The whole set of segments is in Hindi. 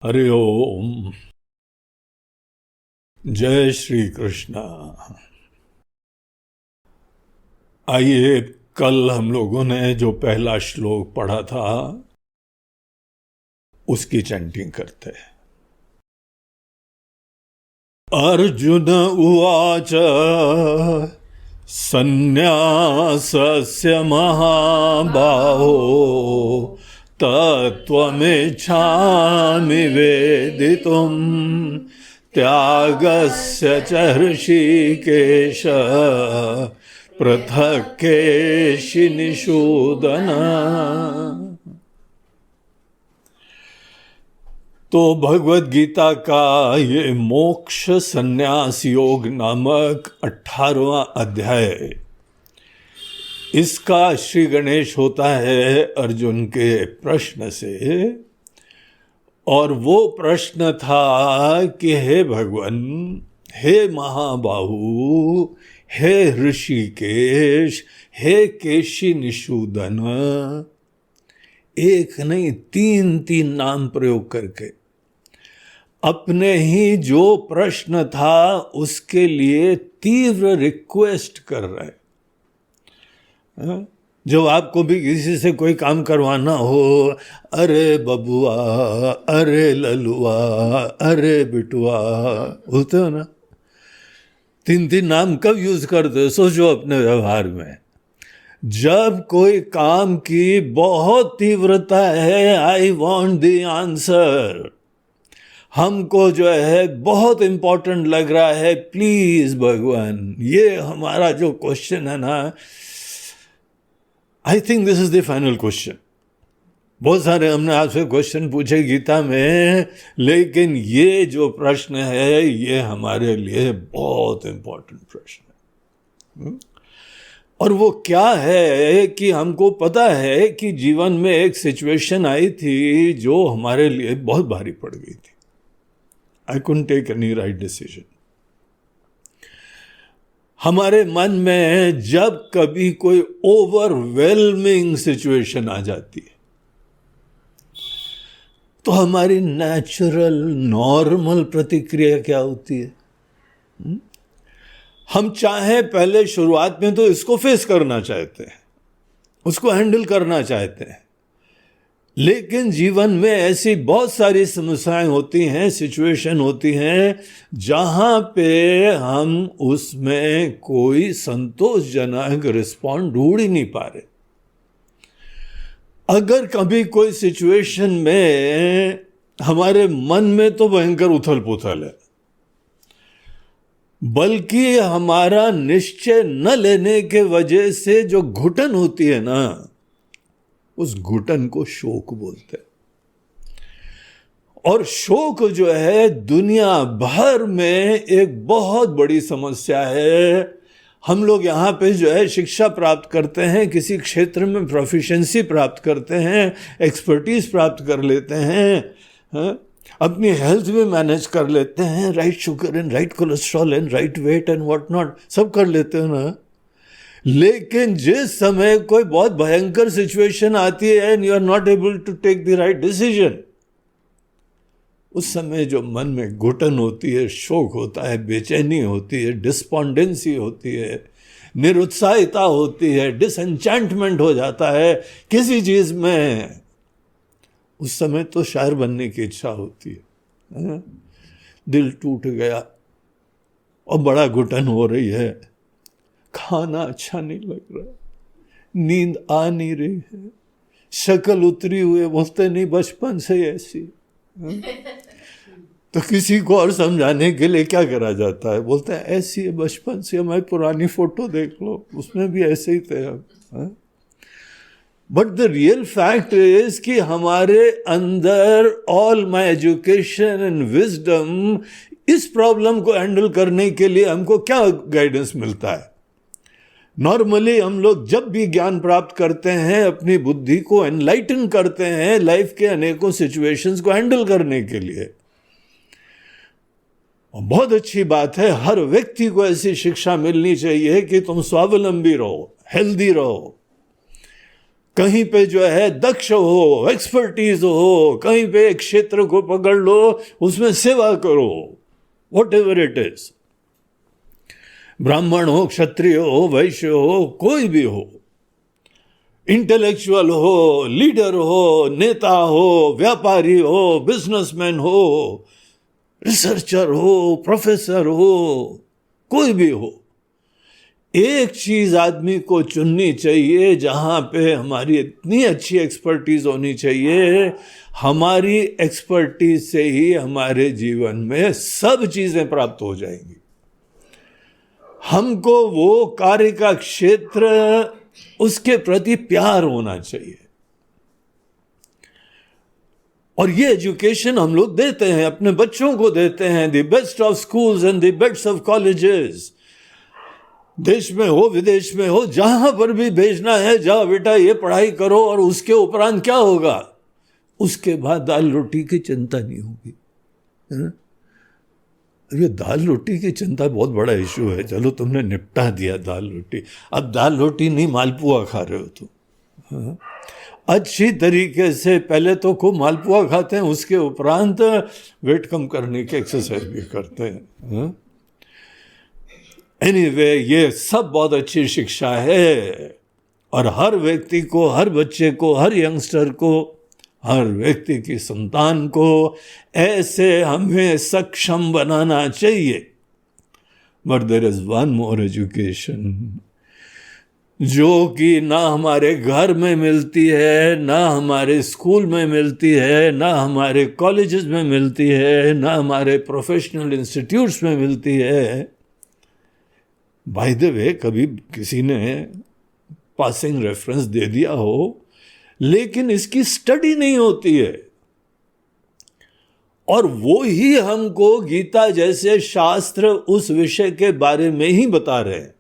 हरि ओम। जय श्री कृष्णा। आइए, कल हम लोगों ने जो पहला श्लोक पढ़ा था उसकी चैंटिंग करते हैं। अर्जुन उवाच सन्न्यासस्य महाबाहो तत्त्वमिच्छामि वेदितुम् त्यागस्य च ऋषिकेश पृथक् केशिनिषूदन। तो भगवद गीता का ये मोक्ष संन्यास योग नामक 18वां अध्याय, इसका श्री गणेश होता है अर्जुन के प्रश्न से। और वो प्रश्न था कि हे भगवान, हे महाबाहु, हे ऋषिकेश, हे केशी निषूदन, एक नहीं तीन नाम प्रयोग करके अपने ही जो प्रश्न था उसके लिए तीव्र रिक्वेस्ट कर रहे। जब आपको भी किसी से कोई काम करवाना हो, अरे बबुआ, अरे ललुआ, अरे बिटुआ, बोलते हो ना। तीन नाम कब यूज करते हो? सोचो अपने व्यवहार में। जब कोई काम की बहुत तीव्रता है, आई वॉन्ट द आंसर, हमको जो है बहुत इंपॉर्टेंट लग रहा है, प्लीज भगवान ये हमारा जो क्वेश्चन है ना, I think this is the final question. बहुत सारे हमने आपसे क्वेश्चन पूछे गीता में, लेकिन ये जो प्रश्न है ये हमारे लिए बहुत इंपॉर्टेंट प्रश्न है। और वो क्या है कि हमको पता है कि जीवन में एक सिचुएशन आई थी जो हमारे लिए बहुत भारी पड़ गई थी। I couldn't take any right decision. हमारे मन में जब कभी कोई ओवरवेलमिंग सिचुएशन आ जाती है तो हमारी नेचुरल नॉर्मल प्रतिक्रिया क्या होती है? हम चाहे पहले शुरुआत में तो इसको फेस करना चाहते हैं, उसको हैंडल करना चाहते हैं, लेकिन जीवन में ऐसी बहुत सारी समस्याएं होती हैं, सिचुएशन होती हैं, जहां पे हम उसमें कोई संतोषजनक रिस्पॉन्ड ढूंढ ही नहीं पा रहे। अगर कभी कोई सिचुएशन में हमारे मन में तो भयंकर उथल पुथल है, बल्कि हमारा निश्चय न लेने के वजह से जो घुटन होती है ना, उस घुटन को शोक बोलते हैं। और शोक जो है दुनिया भर में एक बहुत बड़ी समस्या है। हम लोग यहाँ पे जो है शिक्षा प्राप्त करते हैं, किसी क्षेत्र में प्रोफिशिएंसी प्राप्त करते हैं, एक्सपर्टीज प्राप्त कर लेते हैं, अपनी हेल्थ भी मैनेज कर लेते हैं, right sugar and right cholesterol and right weight and what not, सब कर लेते हैं ना। लेकिन जिस समय कोई बहुत भयंकर सिचुएशन आती है and you are not able to take the right decision, उस समय जो मन में घुटन होती है, शोक होता है, बेचैनी होती है, डिस्पॉन्डेंसी होती है, निरुत्साहिता होती है, डिसएंचेंटमेंट हो जाता है किसी चीज में, उस समय तो शायर बनने की इच्छा होती है। दिल टूट गया और बड़ा घुटन हो रही है, खाना अच्छा नहीं लग रहा, नींद आ नहीं रही है, शक्ल उतरी हुई, बोलते नहीं बचपन से ऐसी। तो किसी को और समझाने के लिए क्या करा जाता है? बोलते हैं ऐसी है बचपन से, हमारी पुरानी फोटो देख लो, उसमें भी ऐसे ही थे हम। But the real fact is कि हमारे अंदर all my education and wisdom, इस प्रॉब्लम को हैंडल करने के लिए हमको क्या गाइडेंस मिलता है? नॉर्मली हम लोग जब भी ज्ञान प्राप्त करते हैं, अपनी बुद्धि को एनलाइटन करते हैं लाइफ के अनेकों सिचुएशंस को हैंडल करने के लिए। और बहुत अच्छी बात है, हर व्यक्ति को ऐसी शिक्षा मिलनी चाहिए कि तुम स्वावलंबी रहो, हेल्दी रहो, कहीं पे जो है दक्ष हो, एक्सपर्टीज हो, कहीं पे एक क्षेत्र को पकड़ लो, उसमें सेवा करो, वॉट एवर इट इज। ब्राह्मण हो, क्षत्रिय हो, वैश्य हो, कोई भी हो, इंटेलेक्चुअल हो, लीडर हो, नेता हो, व्यापारी हो, बिजनेसमैन हो, रिसर्चर हो, प्रोफेसर हो, कोई भी हो, एक चीज आदमी को चुननी चाहिए जहां पे हमारी इतनी अच्छी एक्सपर्टीज होनी चाहिए, हमारी एक्सपर्टीज से ही हमारे जीवन में सब चीजें प्राप्त हो जाएंगी। हमको वो कार्य का क्षेत्र, उसके प्रति प्यार होना चाहिए। और ये एजुकेशन हम लोग देते हैं, अपने बच्चों को देते हैं, the best of schools and the best of colleges. देश में हो, विदेश में हो, जहां पर भी भेजना है, जाओ बेटा ये पढ़ाई करो, और उसके उपरांत क्या होगा, उसके बाद दाल रोटी की चिंता नहीं होगी, है ना? ये दाल रोटी की चिंता बहुत बड़ा इशू है। चलो तुमने निपटा दिया दाल रोटी, अब दाल रोटी नहीं मालपुआ खा रहे हो तुम, हाँ? अच्छी तरीके से पहले तो खूब मालपुआ खाते हैं, उसके उपरांत वेट कम करने की एक्सरसाइज भी करते हैं, हाँ? एनीवे, ये सब बहुत अच्छी शिक्षा है, और हर व्यक्ति को, हर बच्चे को, हर यंगस्टर को, हर व्यक्ति की संतान को ऐसे हमें सक्षम बनाना चाहिए। But there is one more education, जो कि ना हमारे घर में मिलती है, ना हमारे स्कूल में मिलती है, ना हमारे कॉलेजेस में मिलती है, ना हमारे प्रोफेशनल इंस्टीट्यूट्स में मिलती है। बाय द वे, कभी किसी ने पासिंग रेफरेंस दे दिया हो, लेकिन इसकी स्टडी नहीं होती है, और वो ही हमको गीता जैसे शास्त्र उस विषय के बारे में ही बता रहे हैं।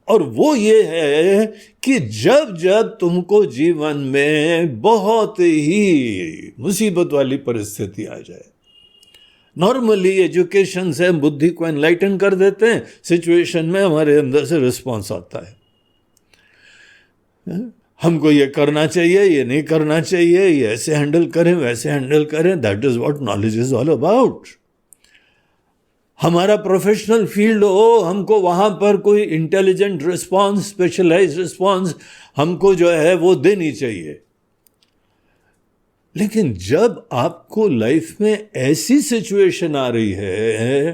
और वो ये है कि जब जब तुमको जीवन में बहुत ही मुसीबत वाली परिस्थिति आ जाए, नॉर्मली एजुकेशन से हम बुद्धि को एनलाइटन कर देते हैं, सिचुएशन में हमारे अंदर से रिस्पॉन्स आता है, हमको ये करना चाहिए, ये नहीं करना चाहिए, ये ऐसे हैंडल करें, वैसे हैंडल करें। That is what knowledge is all about. हमारा प्रोफेशनल फील्ड हो, हमको वहां पर कोई इंटेलिजेंट रिस्पॉन्स, स्पेशलाइज्ड रिस्पॉन्स हमको जो है वो देनी चाहिए। लेकिन जब आपको लाइफ में ऐसी सिचुएशन आ रही है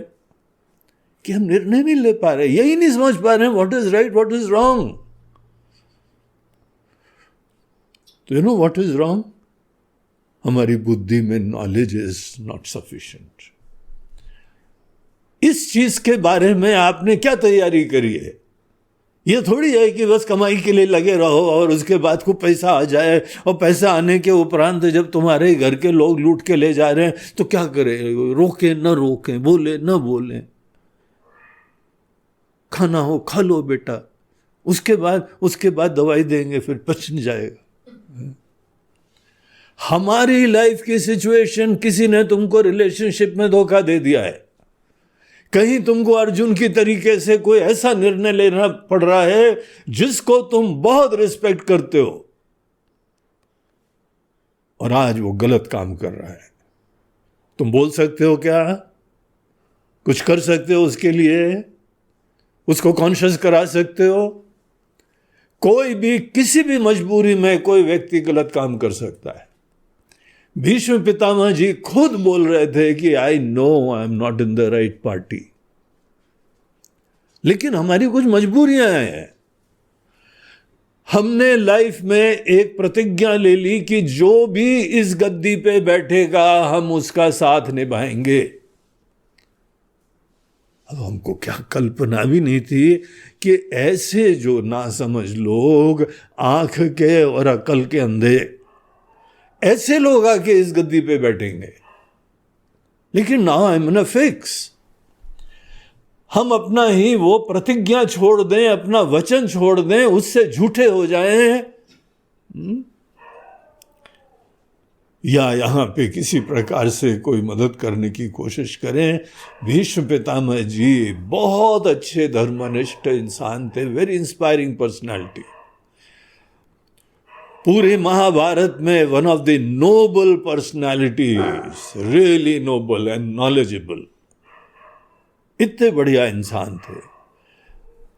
कि हम निर्णय नहीं ले पा रहे, यही नहीं समझ पा रहे हैं what is right, what is wrong, तो you know what is wrong, हमारी बुद्धि में नॉलेज इज नॉट सफिशिएंट। इस चीज के बारे में आपने क्या तैयारी करी है? ये थोड़ी है कि बस कमाई के लिए लगे रहो और उसके बाद को पैसा आ जाए, और पैसा आने के उपरांत जब तुम्हारे घर के लोग लूट के ले जा रहे हैं तो क्या करें, रोके न रोकें, बोले न बोलें, खाना हो खा लो बेटा, उसके बाद दवाई देंगे, फिर पच नहीं जाएगा। हमारी लाइफ की सिचुएशन, किसी ने तुमको रिलेशनशिप में धोखा दे दिया है, कहीं तुमको अर्जुन की तरीके से कोई ऐसा निर्णय लेना पड़ रहा है जिसको तुम बहुत रिस्पेक्ट करते हो, और आज वो गलत काम कर रहा है। तुम बोल सकते हो क्या? कुछ कर सकते हो उसके लिए? उसको कॉन्शियस करा सकते हो? कोई भी किसी भी मजबूरी में कोई व्यक्ति गलत काम कर सकता है। भीष्म पितामह जी खुद बोल रहे थे कि I know I am not in the right party, लेकिन हमारी कुछ मजबूरियां हैं। हमने लाइफ में एक प्रतिज्ञा ले ली कि जो भी इस गद्दी पे बैठेगा हम उसका साथ निभाएंगे। अब हमको क्या कल्पना भी नहीं थी कि ऐसे जो नासमझ लोग, आंख के और अकल के अंधे, ऐसे लोग आके इस गद्दी पे बैठेंगे। लेकिन now I am in a fix. हम अपना ही वो प्रतिज्ञा छोड़ दें, अपना वचन छोड़ दें, उससे झूठे हो जाएं, या यहां पे किसी प्रकार से कोई मदद करने की कोशिश करें। भीष्म पितामह जी बहुत अच्छे धर्मनिष्ठ इंसान थे, वेरी इंस्पायरिंग पर्सनालिटी। पूरे महाभारत में one of the noble personalities, really noble and knowledgeable, इतने बढ़िया इंसान थे।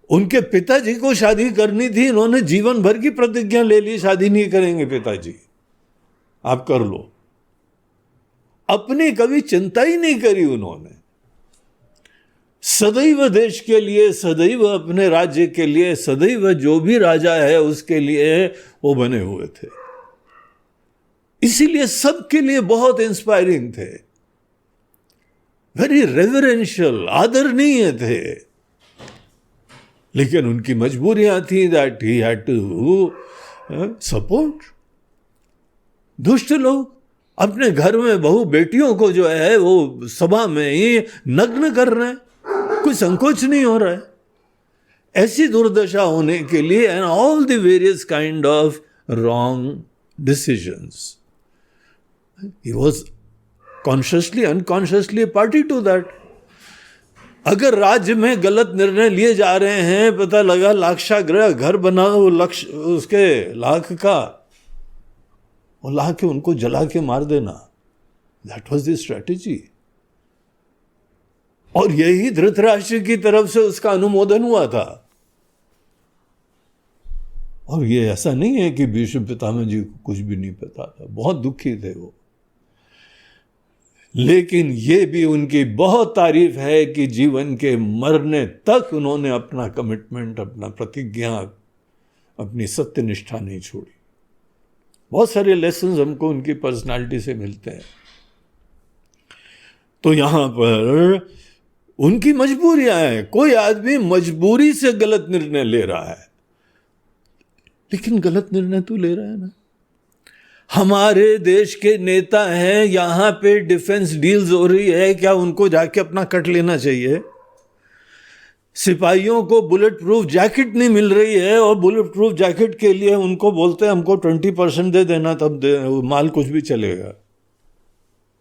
उनके पिताजी को शादी करनी थी, इन्होंने जीवन भर की प्रतिज्ञा ले ली, शादी नहीं करेंगे पिताजी, आप कर लो। अपनी कभी चिंता ही नहीं करी उन्होंने। सदैव देश के लिए, सदैव अपने राज्य के लिए, सदैव जो भी राजा है उसके लिए वो बने हुए थे। इसीलिए सबके लिए बहुत इंस्पायरिंग थे, वेरी रेवरेंशियल, आदरणीय थे। लेकिन उनकी मजबूरियां थी that he had to support. दुष्ट लोग अपने घर में बहू बेटियों को जो है वो सभा में ही नग्न कर रहे हैं, कोई संकोच नहीं हो रहा है। ऐसी दुर्दशा होने के लिए and all the various kind of wrong decisions, he was consciously unconsciously party to that. अगर राज्य में गलत निर्णय लिए जा रहे हैं, पता लगा लाक्षागृह घर बना, वो लक्ष्य उसके लाख का, वो ला के उनको जला के मार देना, दैट वाज द स्ट्रेटेजी। और यही धृतराष्ट्र की तरफ से उसका अनुमोदन हुआ था। और ये ऐसा नहीं है कि भीष्म पितामह जी को कुछ भी नहीं पता था, बहुत दुखी थे वो। लेकिन ये भी उनकी बहुत तारीफ है कि जीवन के मरने तक उन्होंने अपना कमिटमेंट, अपना प्रतिज्ञा, अपनी सत्यनिष्ठा नहीं छोड़ी। बहुत सारे लेसन्स हमको उनकी पर्सनालिटी से मिलते हैं। तो यहां पर उनकी मजबूरियां हैं। कोई आदमी मजबूरी से गलत निर्णय ले रहा है, लेकिन गलत निर्णय तो ले रहा है ना। हमारे देश के नेता हैं, यहां पे डिफेंस डील्स हो रही है, क्या उनको जाके अपना कट लेना चाहिए? सिपाहियों को बुलेट प्रूफ जैकेट नहीं मिल रही है और बुलेट प्रूफ जैकेट के लिए उनको बोलते हैं हमको 20% दे देना, तब माल कुछ भी चलेगा।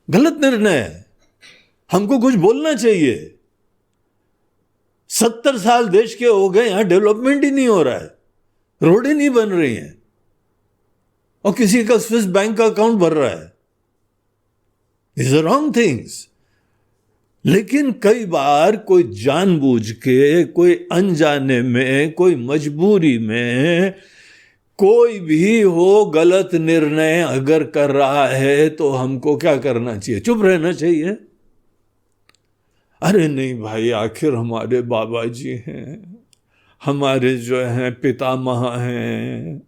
गलत निर्णय है, हमको कुछ बोलना चाहिए। 70 साल देश के हो गए, यहां डेवलपमेंट ही नहीं हो रहा है, रोडें नहीं बन रही हैं और किसी का स्विस बैंक का अकाउंट भर रहा है। These are wrong things। लेकिन कई बार कोई जानबूझ के, कोई अनजाने में, कोई मजबूरी में, कोई भी हो गलत निर्णय अगर कर रहा है तो हमको क्या करना चाहिए? चुप रहना चाहिए। अरे नहीं भाई, आखिर हमारे बाबा जी हैं, हमारे जो हैं पितामह हैं,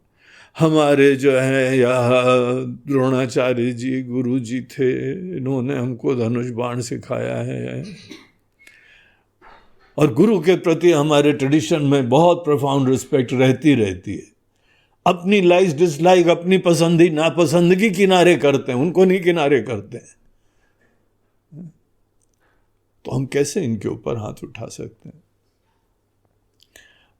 हमारे जो हैं यहाँ द्रोणाचार्य जी गुरु जी थे, इन्होंने हमको धनुष बाण सिखाया है। और गुरु के प्रति हमारे ट्रेडिशन में बहुत प्रोफाउंड रिस्पेक्ट रहती है। अपनी लाइक डिसलाइक, अपनी पसंदी नापसंदगी किनारे करते हैं, उनको नहीं किनारे करते हैं। तो हम कैसे इनके ऊपर हाथ उठा सकते हैं?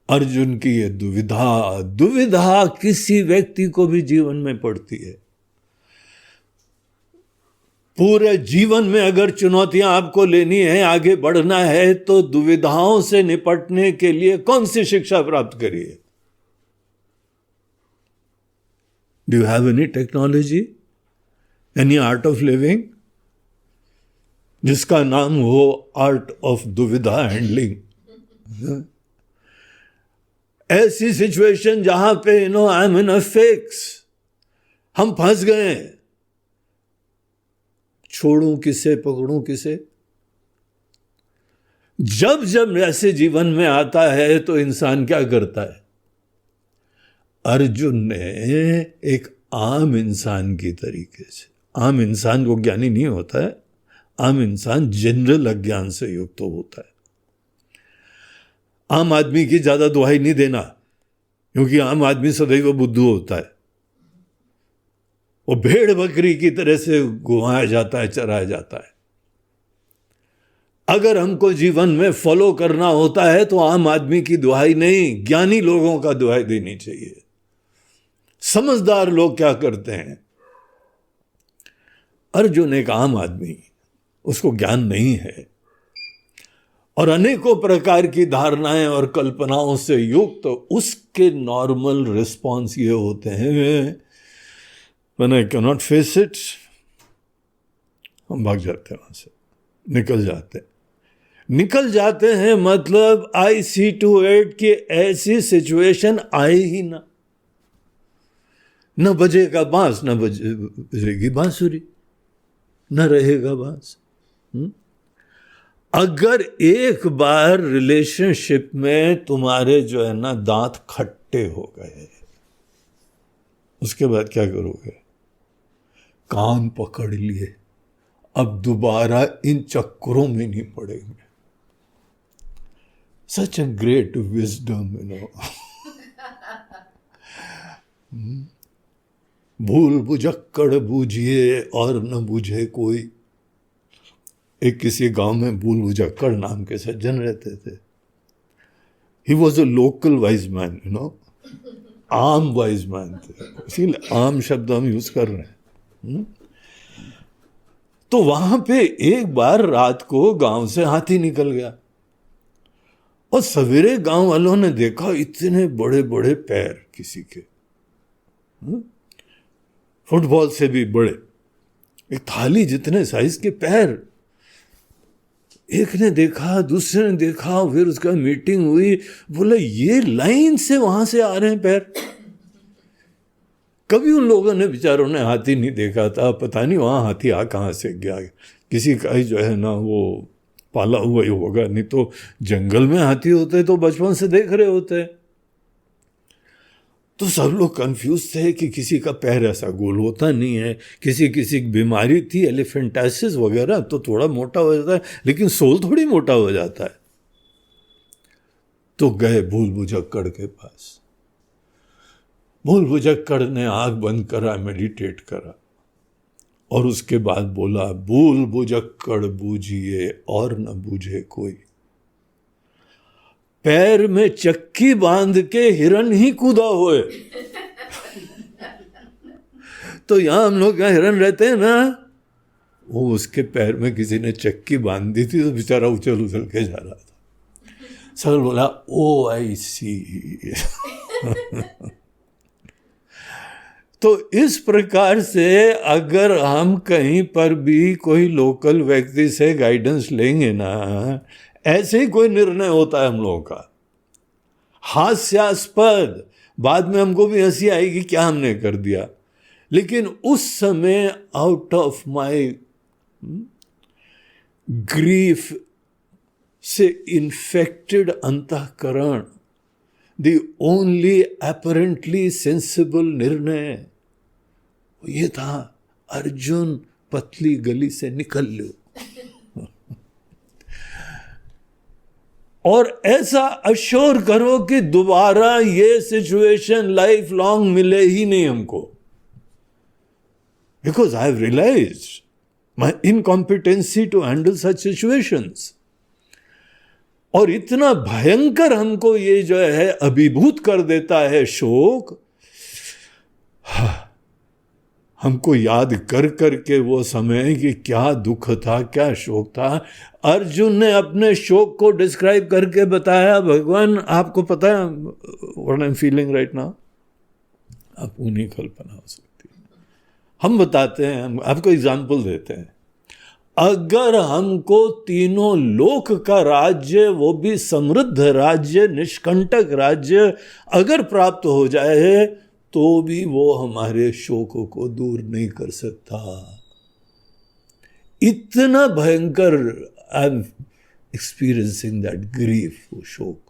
अर्जुन की ये दुविधा किसी व्यक्ति को भी जीवन में पड़ती है। पूरे जीवन में अगर चुनौतियां आपको लेनी है, आगे बढ़ना है, तो दुविधाओं से निपटने के लिए कौन सी शिक्षा प्राप्त करिए? Do you have any technology, any art of living जिसका नाम हो आर्ट ऑफ दुविधा हैंडलिंग? ऐसी सिचुएशन जहां पे I am in a fix, हम फंस गए, छोड़ूं किसे, पकड़ूं किसे? जब जब ऐसे जीवन में आता है तो इंसान क्या करता है? अर्जुन ने एक आम इंसान की तरीके से, आम इंसान को ज्ञानी नहीं होता है, आम इंसान जनरल अज्ञान से युक्त होता है। आम आदमी की ज्यादा दुहाई नहीं देना, क्योंकि आम आदमी सदैव बुद्धू होता है। वो भेड़ बकरी की तरह से घुमाया जाता है, चराया जाता है। अगर हमको जीवन में फॉलो करना होता है तो आम आदमी की दुहाई नहीं, ज्ञानी लोगों का दुहाई देनी चाहिए। समझदार लोग क्या करते हैं? अर्जुन एक आम आदमी, उसको ज्ञान नहीं है, और अनेकों प्रकार की धारणाएं और कल्पनाओं से युक्त, तो उसके नॉर्मल रिस्पॉन्स ये होते हैं, when I can not face it, हम भाग जाते हैं वहां से, निकल जाते हैं। मतलब आई सी टू इट कि ऐसी सिचुएशन आए ही ना, न बजेगा बांस, न बजेगी बांसुरी, न रहेगा बांस। अगर एक बार रिलेशनशिप में तुम्हारे जो है ना दांत खट्टे हो गए, उसके बाद क्या करोगे? कान पकड़ लिए, अब दोबारा इन चक्करों में नहीं पड़ेंगे। सच ए ग्रेट विजडम, भूल बुझक्कड़ बूझिए और न बूझे कोई। एक किसी गांव में भूल बुझक्कड़ नाम के सज्जन रहते थे। He was a local wise man, आम वाइज मैन थे, इसीलिए आम शब्द हम यूज कर रहे हैं। तो वहां पे एक बार रात को गांव से हाथी निकल गया, और सवेरे गांव वालों ने देखा इतने बड़े बड़े पैर किसी के, फुटबॉल से भी बड़े, एक थाली जितने साइज के पैर। एक ने देखा, दूसरे ने देखा, फिर उसका मीटिंग हुई, बोला ये लाइन से वहां से आ रहे हैं पैर। कभी उन लोगों ने, बेचारों ने हाथी नहीं देखा था, पता नहीं वहां हाथी आ कहां से गया, किसी का ही जो है ना वो पाला हुआ ही होगा, नहीं तो जंगल में हाथी होते तो बचपन से देख रहे होते। तो सब लोग कंफ्यूज थे कि किसी का पैर ऐसा गोल होता नहीं है, किसी की बीमारी थी एलिफेंटाइसिस वगैरह, तो थोड़ा मोटा हो जाता है, लेकिन सोल थोड़ी मोटा हो जाता है। तो गए भूल बुझक्कड़ के पास। भूल बुझक्कड़ ने आंख बंद करा, मेडिटेट करा, और उसके बाद बोला, भूल बुझक्कड़ बूझिए और न बूझे कोई। पैर में चक्की बांध के हिरन ही कूदा हुए। तो यहां हम लोग, यहाँ हिरन रहते हैं ना, वो उसके पैर में किसी ने चक्की बांध दी थी, तो बेचारा उछल उछल के जा रहा था। सब बोला, ओ आई सी। तो इस प्रकार से अगर हम कहीं पर भी कोई लोकल व्यक्ति से गाइडेंस लेंगे ना, ऐसे ही कोई निर्णय होता है हम लोगों का, हास्यास्पद। बाद में हमको भी हंसी आएगी क्या हमने कर दिया, लेकिन उस समय आउट ऑफ माय ग्रीफ से इन्फेक्टेड अंतःकरण, द ओनली अपरेंटली सेंसिबल निर्णय ये था, अर्जुन पतली गली से निकल लो। और ऐसा अश्योर करो कि दोबारा ये सिचुएशन लाइफ लॉन्ग मिले ही नहीं हमको, because I have realised my incompetency to handle such situations. और इतना भयंकर हमको ये जो है अभिभूत कर देता है शोक, हमको याद कर करके वो समय कि क्या दुख था, क्या शोक था। अर्जुन ने अपने शोक को डिस्क्राइब करके बताया, भगवान आपको पता है what I am feeling right now, आपको नहीं कल्पना हो सकती। हम बताते हैं, हम आपको एग्जाम्पल देते हैं। अगर हमको तीनों लोक का राज्य, वो भी समृद्ध राज्य, निष्कंटक राज्य अगर प्राप्त हो जाए, तो भी वो हमारे शोक को दूर नहीं कर सकता। इतना भयंकर I am experiencing that grief, वो शोक।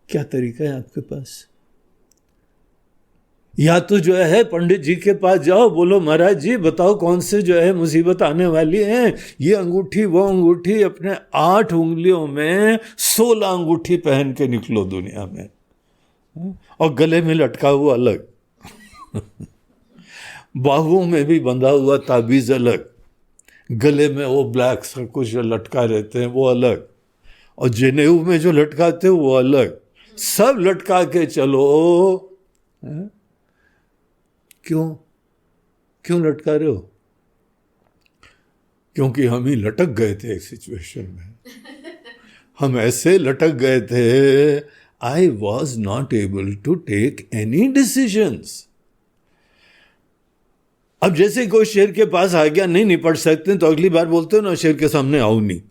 क्या तरीका है आपके पास? या तो जो है पंडित जी के पास जाओ, बोलो महाराज जी बताओ कौन से जो है मुसीबत आने वाली है, ये अंगूठी वो अंगूठी, अपने 8 उंगलियों में 16 अंगूठी पहन के निकलो दुनिया में, और गले में लटका हुआ अलग, बाहुओं में भी बंधा हुआ ताबीज अलग, गले में वो ब्लैक सब कुछ जो लटका रहते हैं वो अलग, और जनेऊ में जो लटकाते वो अलग, सब लटका के चलो। क्यों लटका रहे हो? क्योंकि हम ही लटक गए थे एक सिचुएशन में, हम ऐसे लटक गए थे, I was not able to take any decisions. अब जैसे कोई शेर के पास आ गया, नहीं निपट सकते, तो अगली बार बोलते हो ना शेर के सामने आओ नहीं,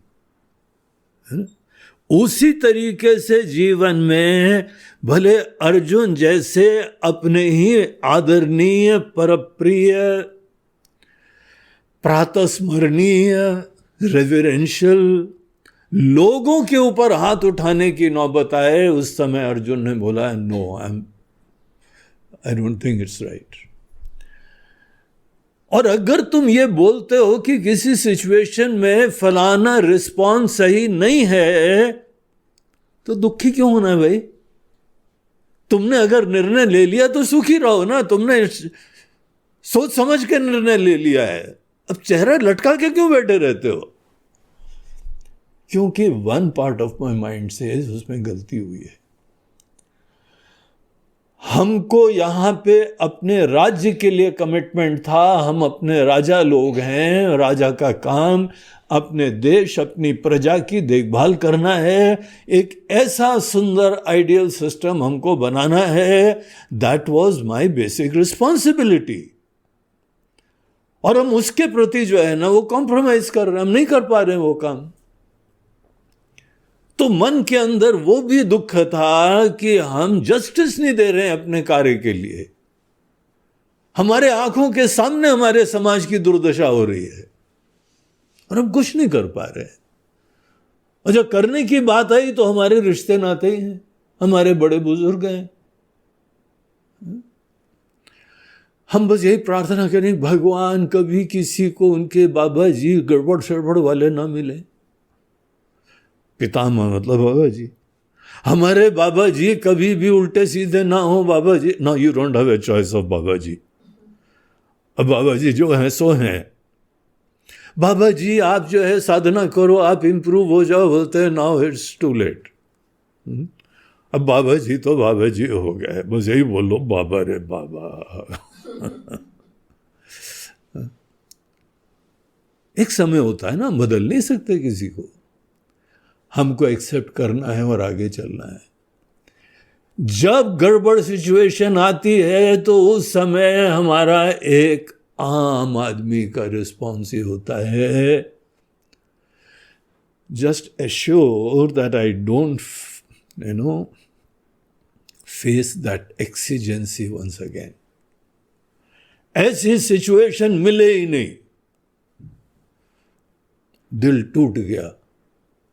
है ना? उसी तरीके से जीवन में भले अर्जुन जैसे अपने ही आदरणीय, परप्रिय, प्रातस्मरणीय, रेवरेंशियल लोगों के ऊपर हाथ उठाने की नौबत आए, उस समय अर्जुन ने बोला no, I don't think it's right. और अगर तुम ये बोलते हो कि किसी सिचुएशन में फलाना रिस्पॉन्स सही नहीं है, तो दुखी क्यों होना है भाई? तुमने अगर निर्णय ले लिया तो सुखी रहो ना, तुमने सोच समझ के निर्णय ले लिया है, अब चेहरा लटका के क्यों बैठे रहते हो? क्योंकि one part of my mind से उसमें गलती हुई है। हमको यहां पे अपने राज्य के लिए कमिटमेंट था, हम अपने राजा लोग हैं, राजा का काम अपने देश, अपनी प्रजा की देखभाल करना है, एक ऐसा सुंदर आइडियल सिस्टम हमको बनाना है। That was my basic responsibility. और हम उसके प्रति जो है ना वो कॉम्प्रोमाइज कर रहे हैं, हम नहीं कर पा रहे हैं वो काम। तो मन के अंदर वो भी दुख था कि हम जस्टिस नहीं दे रहे हैं अपने कार्य के लिए, हमारे आंखों के सामने हमारे समाज की दुर्दशा हो रही है और हम कुछ नहीं कर पा रहे हैं। और जब करने की बात आई तो हमारे रिश्ते नाते ही हैं, हमारे बड़े बुजुर्ग हैं। हम बस यही प्रार्थना करें भगवान कभी किसी को उनके बाबा जी गड़बड़ सड़बड़ वाले ना मिले। पितामह मतलब बाबा जी, हमारे बाबा जी कभी भी उल्टे सीधे ना हो। Baba ji no, you don't have a choice of Baba ji. अब बाबा जी जो हैं सो हैं। बाबा जी आप जो है साधना करो, आप इंप्रूव हो जाओ, बोलते हैं नाउ इट्स टू लेट। अब बाबा जी तो बाबा जी हो गए, बस यही बोलो बाबा रे बाबा। एक समय होता है ना, बदल नहीं सकते किसी को, हमको एक्सेप्ट करना है और आगे चलना है। जब गड़बड़ सिचुएशन आती है तो उस समय हमारा एक आम आदमी का रिस्पॉन्स ही होता है, just assure that I don't face that exigency once again. ऐसी सिचुएशन मिले ही नहीं, दिल टूट गया,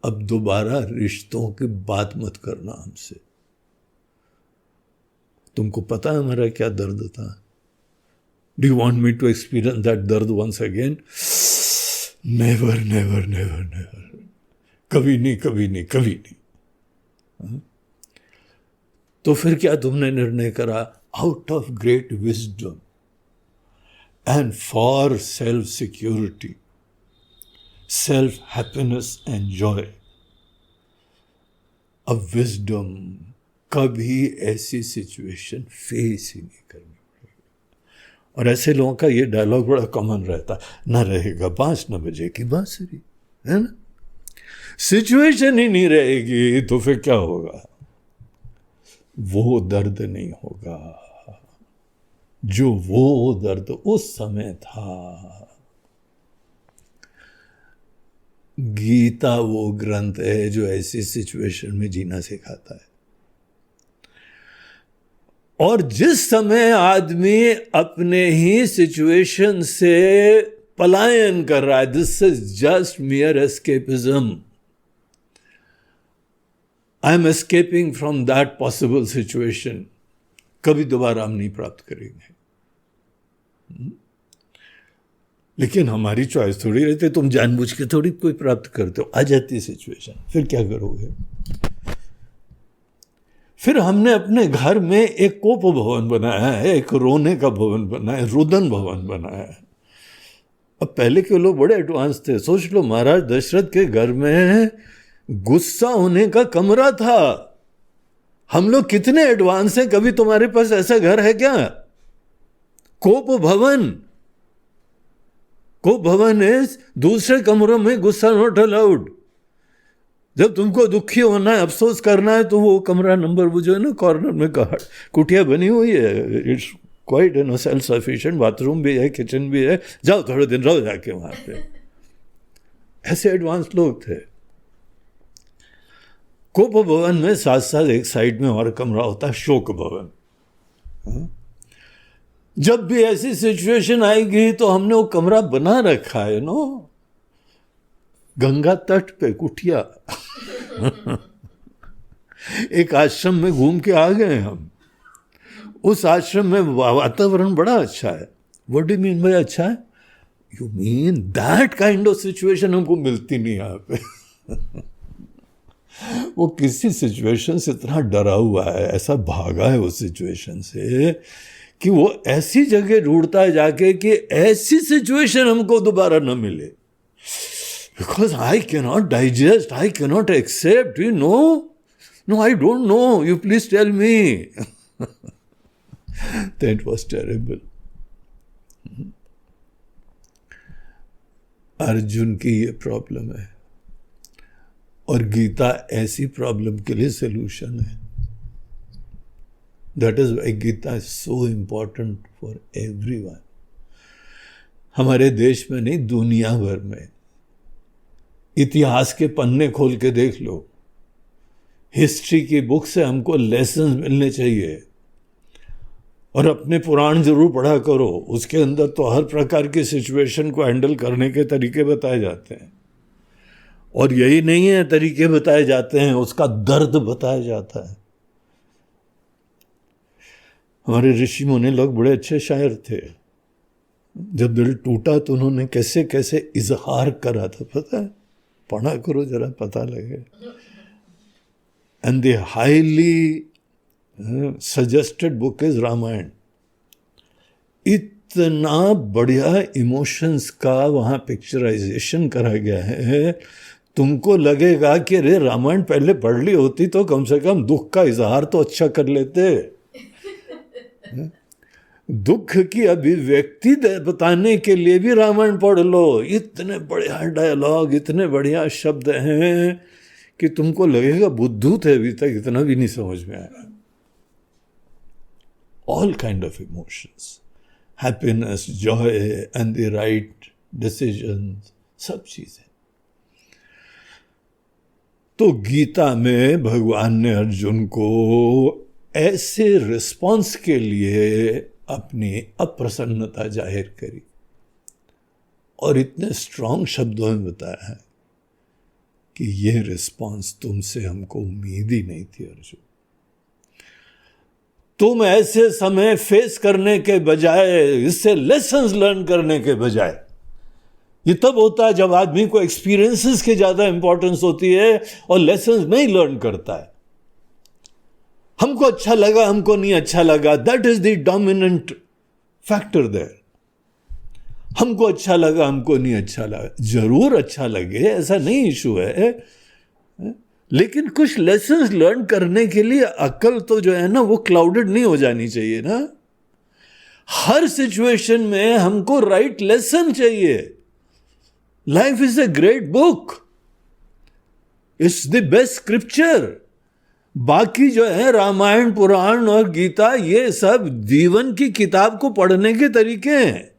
अब दोबारा रिश्तों की बात मत करना हमसे। तुमको पता है हमारा क्या दर्द था? Do you want me to experience that दर्द once again? Never never never never, कभी नहीं कभी नहीं कभी नहीं। तो फिर क्या तुमने निर्णय करा? Out of great wisdom and for self security, self happiness and Joy, अब विजडम कभी ऐसी सिचुएशन फेस ही नहीं करनी पड़ेगी। और ऐसे लोगों का ये डायलॉग बड़ा कॉमन रहता, ना रहेगा बांस न बजेगी बांसुरी, है ना? सिचुएशन ही नहीं रहेगी तो फिर क्या होगा? वो दर्द नहीं होगा जो वो दर्द उस समय था। गीता वो ग्रंथ है जो ऐसी सिचुएशन में जीना सिखाता है। और जिस समय आदमी अपने ही सिचुएशन से पलायन कर रहा है, this is just मियर escapism, I am escaping from that possible situation, कभी दोबारा हम नहीं प्राप्त करेंगे। लेकिन हमारी चॉइस थोड़ी रहती, तुम जानबूझ के थोड़ी कोई प्राप्त करते हो, आ जाती है सिचुएशन, फिर क्या करोगे? फिर हमने अपने घर में एक कोप भवन बनाया है, एक रोने का भवन बनाया है, रुदन भवन बनाया है। अब पहले के लोग बड़े एडवांस थे, सोच लो महाराज दशरथ के घर में गुस्सा होने का कमरा था। हम लोग कितने एडवांस हैं, कभी तुम्हारे पास ऐसा घर है क्या? कोप भवन, को भवन है, दूसरे कमरों में गुस्सा नॉट अलाउड। जब तुमको दुखी होना है, अफसोस करना है, तो वो कमरा नंबर वो जो है ना कॉर्नर में कुटिया बनी हुई है, it's quite no self sufficient, bathroom भी है, किचन भी है, जाओ थोड़े दिन रहो जाके वहां पे। ऐसे एडवांस लोग थे। कोप भवन में साथ साथ एक साइड में और कमरा होता है शोक भवन। जब भी ऐसी सिचुएशन आएगी तो हमने वो कमरा बना रखा है नो, गंगा तट पे कुटिया। एक आश्रम में घूम के आ गए हम। उस आश्रम में वातावरण बड़ा अच्छा है। व्हाट डू मीन भाई अच्छा है? You mean that kind of situation हमको मिलती नहीं यहाँ पे। वो किसी सिचुएशन से इतना डरा हुआ है, ऐसा भागा है उस सिचुएशन से कि वो ऐसी जगह ढूंढता है जाके कि ऐसी सिचुएशन हमको दोबारा न मिले। Because I cannot digest, I cannot accept, you know, no I don't know, you please tell me. That was terrible. Arjun की ये प्रॉब्लम है और गीता ऐसी प्रॉब्लम के लिए सोल्यूशन है। That is why Gita is so important for everyone. हमारे देश में नहीं, दुनिया भर में। इतिहास के पन्ने खोल के देख लो, हिस्ट्री की बुक से हमको लेसन्स मिलने चाहिए। और अपने पुराण जरूर पढ़ा करो, उसके अंदर तो हर प्रकार की सिचुएशन को हैंडल करने के तरीके बताए जाते हैं। और यही नहीं है तरीके बताए जाते हैं, उसका दर्द बताया जाता है। हमारे ऋषि मुनि लोग बड़े अच्छे शायर थे। जब दिल टूटा तो उन्होंने कैसे कैसे इजहार करा था, पता है? पढ़ा करो जरा, पता लगे। And the highly suggested book is Ramayan. इतना बढ़िया इमोशंस का वहां पिक्चराइजेशन करा गया है, तुमको लगेगा कि अरे रामायण पहले पढ़ ली होती तो कम से कम दुख का इजहार तो अच्छा कर लेते। दुख की अभिव्यक्ति बताने के लिए भी रामायण पढ़ लो। इतने बढ़िया डायलॉग, इतने बढ़िया शब्द हैं कि तुमको लगेगा बुद्धू थे अभी तक, इतना भी नहीं समझ में आया। All kind of emotions, happiness, Joy and the right decision, सब चीजें। तो गीता में भगवान ने अर्जुन को ऐसे रिस्पॉन्स के लिए अपनी अप्रसन्नता जाहिर करी और इतने स्ट्रांग शब्दों में बताया है कि यह रिस्पॉन्स तुमसे हमको उम्मीद ही नहीं थी अर्जुन। तुम ऐसे समय फेस करने के बजाय, इससे लेसन्स लर्न करने के बजाय, ये तब होता है जब आदमी को एक्सपीरियंसेस की ज्यादा इंपॉर्टेंस होती है और लेसन्स नहीं लर्न करता है। हमको अच्छा लगा, हमको नहीं अच्छा लगा, that is the dominant factor there. हमको अच्छा लगा, हमको नहीं अच्छा लगा, जरूर अच्छा लगे, ऐसा नहीं इशू है, लेकिन कुछ लेसन्स लर्न करने के लिए अकल तो जो है ना वो क्लाउडेड नहीं हो जानी चाहिए ना। हर सिचुएशन में हमको राइट लेसन चाहिए। Life is a great book, it's the best scripture. बाकी जो है रामायण, पुराण और गीता, ये सब जीवन की किताब को पढ़ने के तरीके हैं।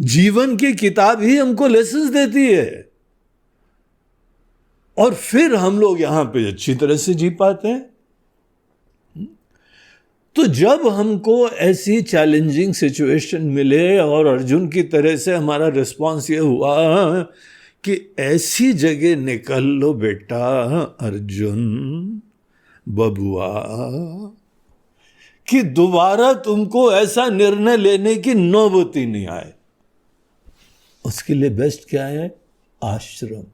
जीवन की किताब ही हमको लेसन्स देती है और फिर हम लोग यहां पे अच्छी तरह से जी पाते हैं। तो जब हमको ऐसी चैलेंजिंग सिचुएशन मिले और अर्जुन की तरह से हमारा रिस्पॉन्स ये हुआ कि ऐसी जगह निकल लो बेटा अर्जुन बबुआ कि दोबारा तुमको ऐसा निर्णय लेने की नौबत ही नहीं आए। उसके लिए बेस्ट क्या है? आश्रम।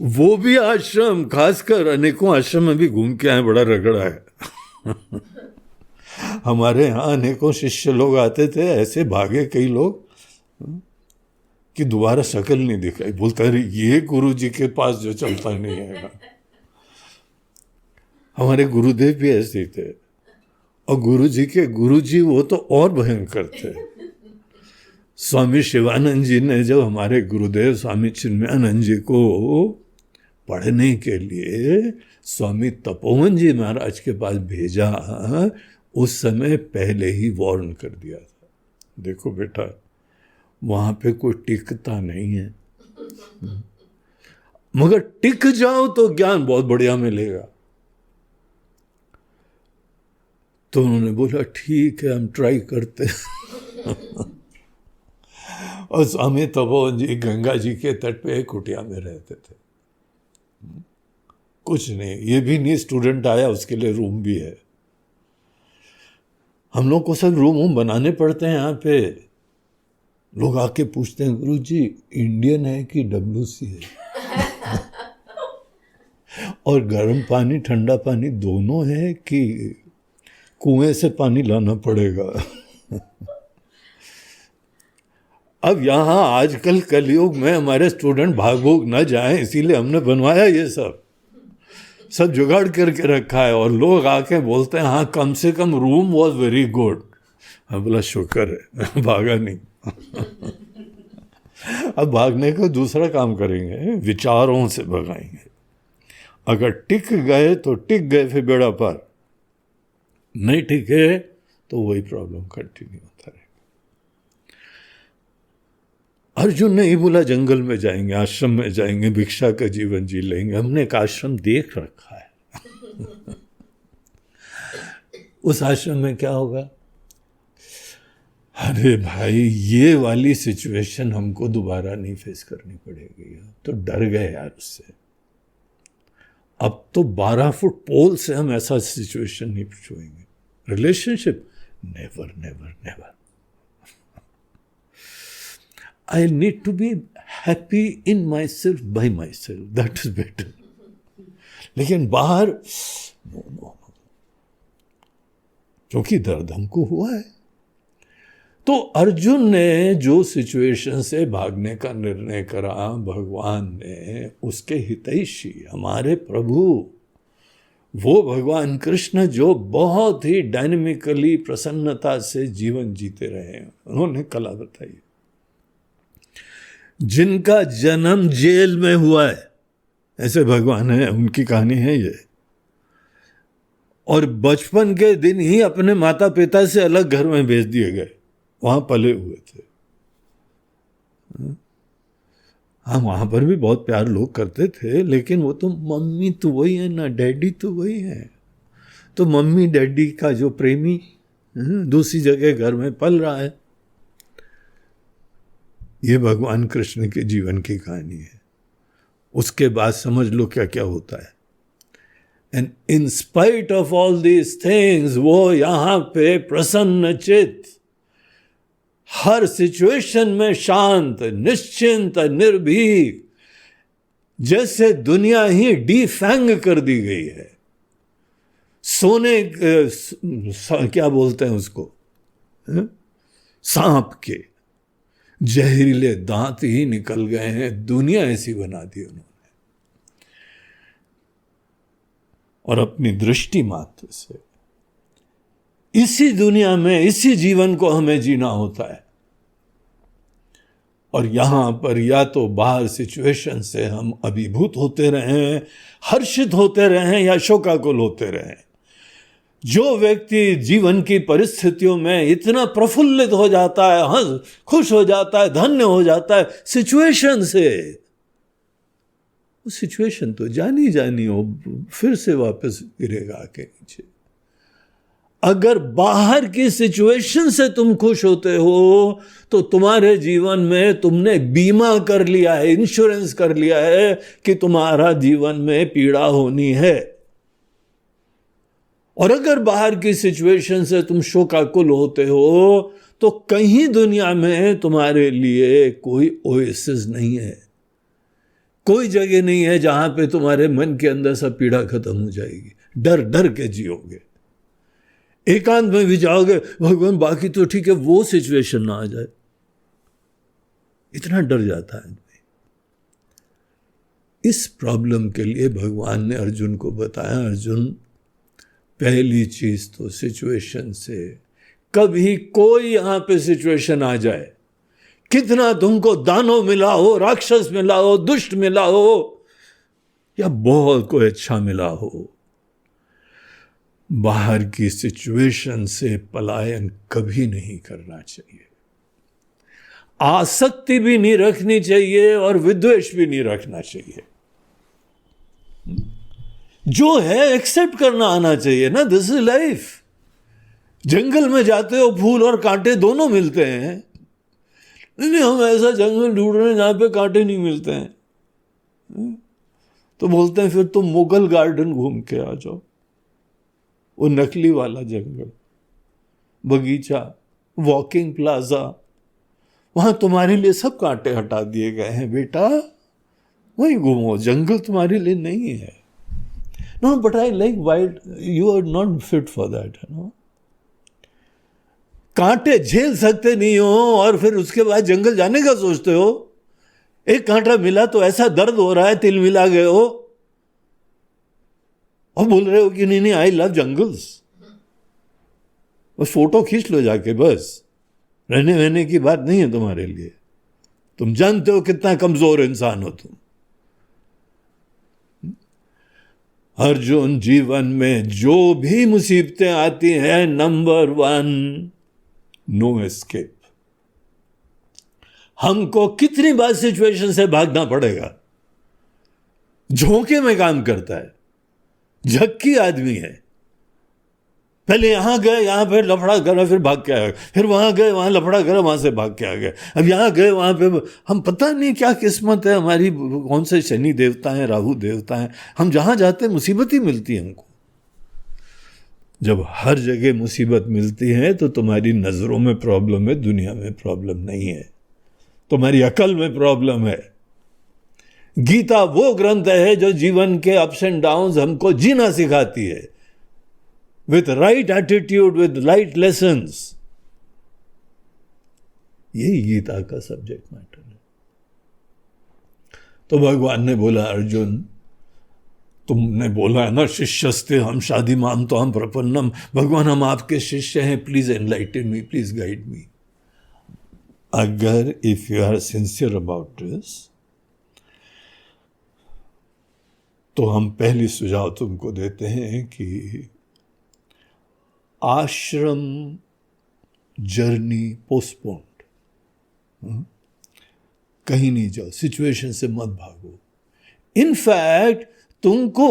वो भी आश्रम, खासकर अनेकों आश्रम में भी घूम के आए, बड़ा रगड़ा है। हमारे यहाँ अनेकों शिष्य लोग आते थे, ऐसे भागे कई लोग कि दोबारा शक्ल नहीं दिखाई, बोलता है ये गुरु जी के पास जो चलता नहीं है। हमारे गुरुदेव भी ऐसे थे और गुरु जी वो तो और भयंकर थे। स्वामी शिवानंद जी ने जब हमारे गुरुदेव स्वामी चिन्मयानंद जी को पढ़ने के लिए स्वामी तपोवन जी महाराज के पास भेजा, उस समय पहले ही वार्न कर दिया था, देखो बेटा वहां पे कोई टिकता नहीं है, मगर टिक जाओ तो ज्ञान बहुत बढ़िया मिलेगा। तो उन्होंने बोला ठीक है हम ट्राई करते और स्वामी तपोवन जी गंगा जी के तट पे एक कुटिया में रहते थे, कुछ नहीं, ये भी नहीं स्टूडेंट आया उसके लिए रूम भी है। हम लोग को सब रूम बनाने पड़ते हैं यहाँ पे। लोग आके पूछते हैं गुरु जी इंडियन है कि WC है और गर्म पानी ठंडा पानी दोनों है कि कुएं से पानी लाना पड़ेगा अब यहाँ आजकल कलयुग में हमारे स्टूडेंट भाग भूग न जाएं, इसीलिए हमने बनवाया ये सब जुगाड़ करके रखा है। और लोग आके बोलते हैं हाँ कम से कम रूम वॉज वेरी गुड। हाँ बोला शुक्र है भागा नहीं अब भागने को दूसरा काम करेंगे, विचारों से भगाएंगे। अगर टिक गए तो टिक गए, फिर बेड़ा पार, नहीं टिके तो वही प्रॉब्लम कंटिन्यू होता रहेगा। अर्जुन ने ही बोला जंगल में जाएंगे, आश्रम में जाएंगे, भिक्षा का जीवन जी लेंगे। हमने एक आश्रम देख रखा है उस आश्रम में क्या होगा? अरे भाई ये वाली सिचुएशन हमको दोबारा नहीं फेस करनी पड़ेगी। तो डर गए यार उससे। अब तो 12 फुट पोल से हम ऐसा सिचुएशन नहीं छुएंगे। Relationship never never never. I need to be happy in myself by myself. That is better. लेकिन बाहर नो, क्योंकि दर्द हमको हुआ है। तो अर्जुन ने जो सिचुएशन से भागने का निर्णय करा, भगवान ने उसके हितैषी हमारे प्रभु, वो भगवान कृष्ण जो बहुत ही डायनेमिकली प्रसन्नता से जीवन जीते रहे, उन्होंने कला बताई। जिनका जन्म जेल में हुआ है, ऐसे भगवान है, उनकी कहानी है ये। और बचपन के दिन ही अपने माता पिता से अलग घर में भेज दिए गए, वहां पले हुए थे। हाँ वहां पर भी बहुत प्यार लोग करते थे, लेकिन वो तो मम्मी तो वही है ना, डैडी तो वही है। तो मम्मी डैडी का जो प्रेमी दूसरी जगह घर में पल रहा है। ये भगवान कृष्ण के जीवन की कहानी है। उसके बाद समझ लो क्या क्या होता है। And in spite of all these things वो यहां पे प्रसन्न चित, हर सिचुएशन में शांत, निश्चिंत, निर्भीक, जैसे दुनिया ही डिफैंग कर दी गई है। सोने क्या बोलते हैं उसको, सांप के जहरीले दांत ही निकल गए हैं। दुनिया ऐसी बना दी उन्होंने। और अपनी दृष्टि मात्र से इसी दुनिया में, इसी जीवन को हमें जीना होता है। और यहां पर या तो बाहर सिचुएशन से हम अभिभूत होते रहें, हर्षित होते रहें, या शोकाकुल होते रहें। जो व्यक्ति जीवन की परिस्थितियों में इतना प्रफुल्लित हो जाता है, हंस खुश हो जाता है, धन्य हो जाता है सिचुएशन से, वो सिचुएशन तो जानी जानी हो, फिर से वापस गिरेगा आके नीचे। अगर बाहर की सिचुएशन से तुम खुश होते हो तो तुम्हारे जीवन में तुमने बीमा कर लिया है, इंश्योरेंस कर लिया है कि तुम्हारा जीवन में पीड़ा होनी है। और अगर बाहर की सिचुएशन से तुम शोकाकुल होते हो तो कहीं दुनिया में तुम्हारे लिए कोई ओएसिस नहीं है, कोई जगह नहीं है जहां पे तुम्हारे मन के अंदर सब पीड़ा खत्म हो जाएगी। डर डर के जियोगे, एकांत में भी जाओगे, भगवान बाकी तो ठीक है, वो सिचुएशन ना आ जाए, इतना डर जाता है। इस प्रॉब्लम के लिए भगवान ने अर्जुन को बताया, अर्जुन पहली चीज तो सिचुएशन से, कभी कोई यहां पे सिचुएशन आ जाए, कितना तुमको दानव मिला हो, राक्षस मिला हो, दुष्ट मिला हो, या बहुत कोई अच्छा मिला हो, बाहर की सिचुएशन से पलायन कभी नहीं करना चाहिए। आसक्ति भी नहीं रखनी चाहिए और विद्वेष भी नहीं रखना चाहिए। जो है एक्सेप्ट करना आना चाहिए ना, दिस इज लाइफ। जंगल में जाते हो, फूल और कांटे दोनों मिलते हैं। नहीं, हम ऐसा जंगल ढूंढ रहे हैं जहां पे कांटे नहीं मिलते हैं, तो बोलते हैं फिर तुम मुगल गार्डन घूम के आ जाओ, वो नकली वाला जंगल, बगीचा, वॉकिंग प्लाजा, वहां तुम्हारे लिए सब कांटे हटा दिए गए हैं बेटा, वहीं घूमो, जंगल तुम्हारे लिए नहीं है। No, but I like wild, you are not fit for that, है ना। कांटे झेल सकते नहीं हो और फिर उसके बाद जंगल जाने का सोचते हो। एक कांटा मिला तो ऐसा दर्द हो रहा है, तिल मिला गए हो, और बोल रहे हो कि नहीं नहीं आई लव जंगल्स। बस फोटो खींच लो जाके, बस रहने वहने की बात नहीं है तुम्हारे लिए। तुम जानते हो कितना कमजोर इंसान हो तुम। अर्जुन, जीवन में जो भी मुसीबतें आती हैं, नंबर 1, नो एस्केप। हमको कितनी बार सिचुएशन से भागना पड़ेगा। झोंके में काम करता है, झक्की आदमी है। पहले यहां गए, यहां पे लफड़ा करा, फिर भाग के आ गए, फिर वहां गए, वहां लफड़ा करा, वहां से भाग के आ गए, अब यहां गए, वहां पे हम पता नहीं क्या किस्मत है हमारी, कौन से शनि देवता हैं, राहु देवता हैं, हम जहां जाते मुसीबत ही मिलती है हमको। जब हर जगह मुसीबत मिलती है तो तुम्हारी नजरों में प्रॉब्लम है, दुनिया में प्रॉब्लम नहीं है, तुम्हारी अकल में प्रॉब्लम है। गीता वो ग्रंथ है जो जीवन के अप्स एंड डाउन्स हमको जीना सिखाती है, with right attitude, with right lessons. यही गीता का सब्जेक्ट मैटर है। तो भगवान ने बोला, अर्जुन तुमने बोला है ना, शिष्यस्ते हम शादी माम तो हम प्रपन्नम, भगवान हम आपके शिष्य हैं, please enlighten me, please guide me. अगर if you are sincere about this, तो हम पहली सुझाव तुमको देते हैं कि आश्रम जर्नी पोस्टपोन्ड, कहीं नहीं जाओ, सिचुएशन से मत भागो। इनफैक्ट तुमको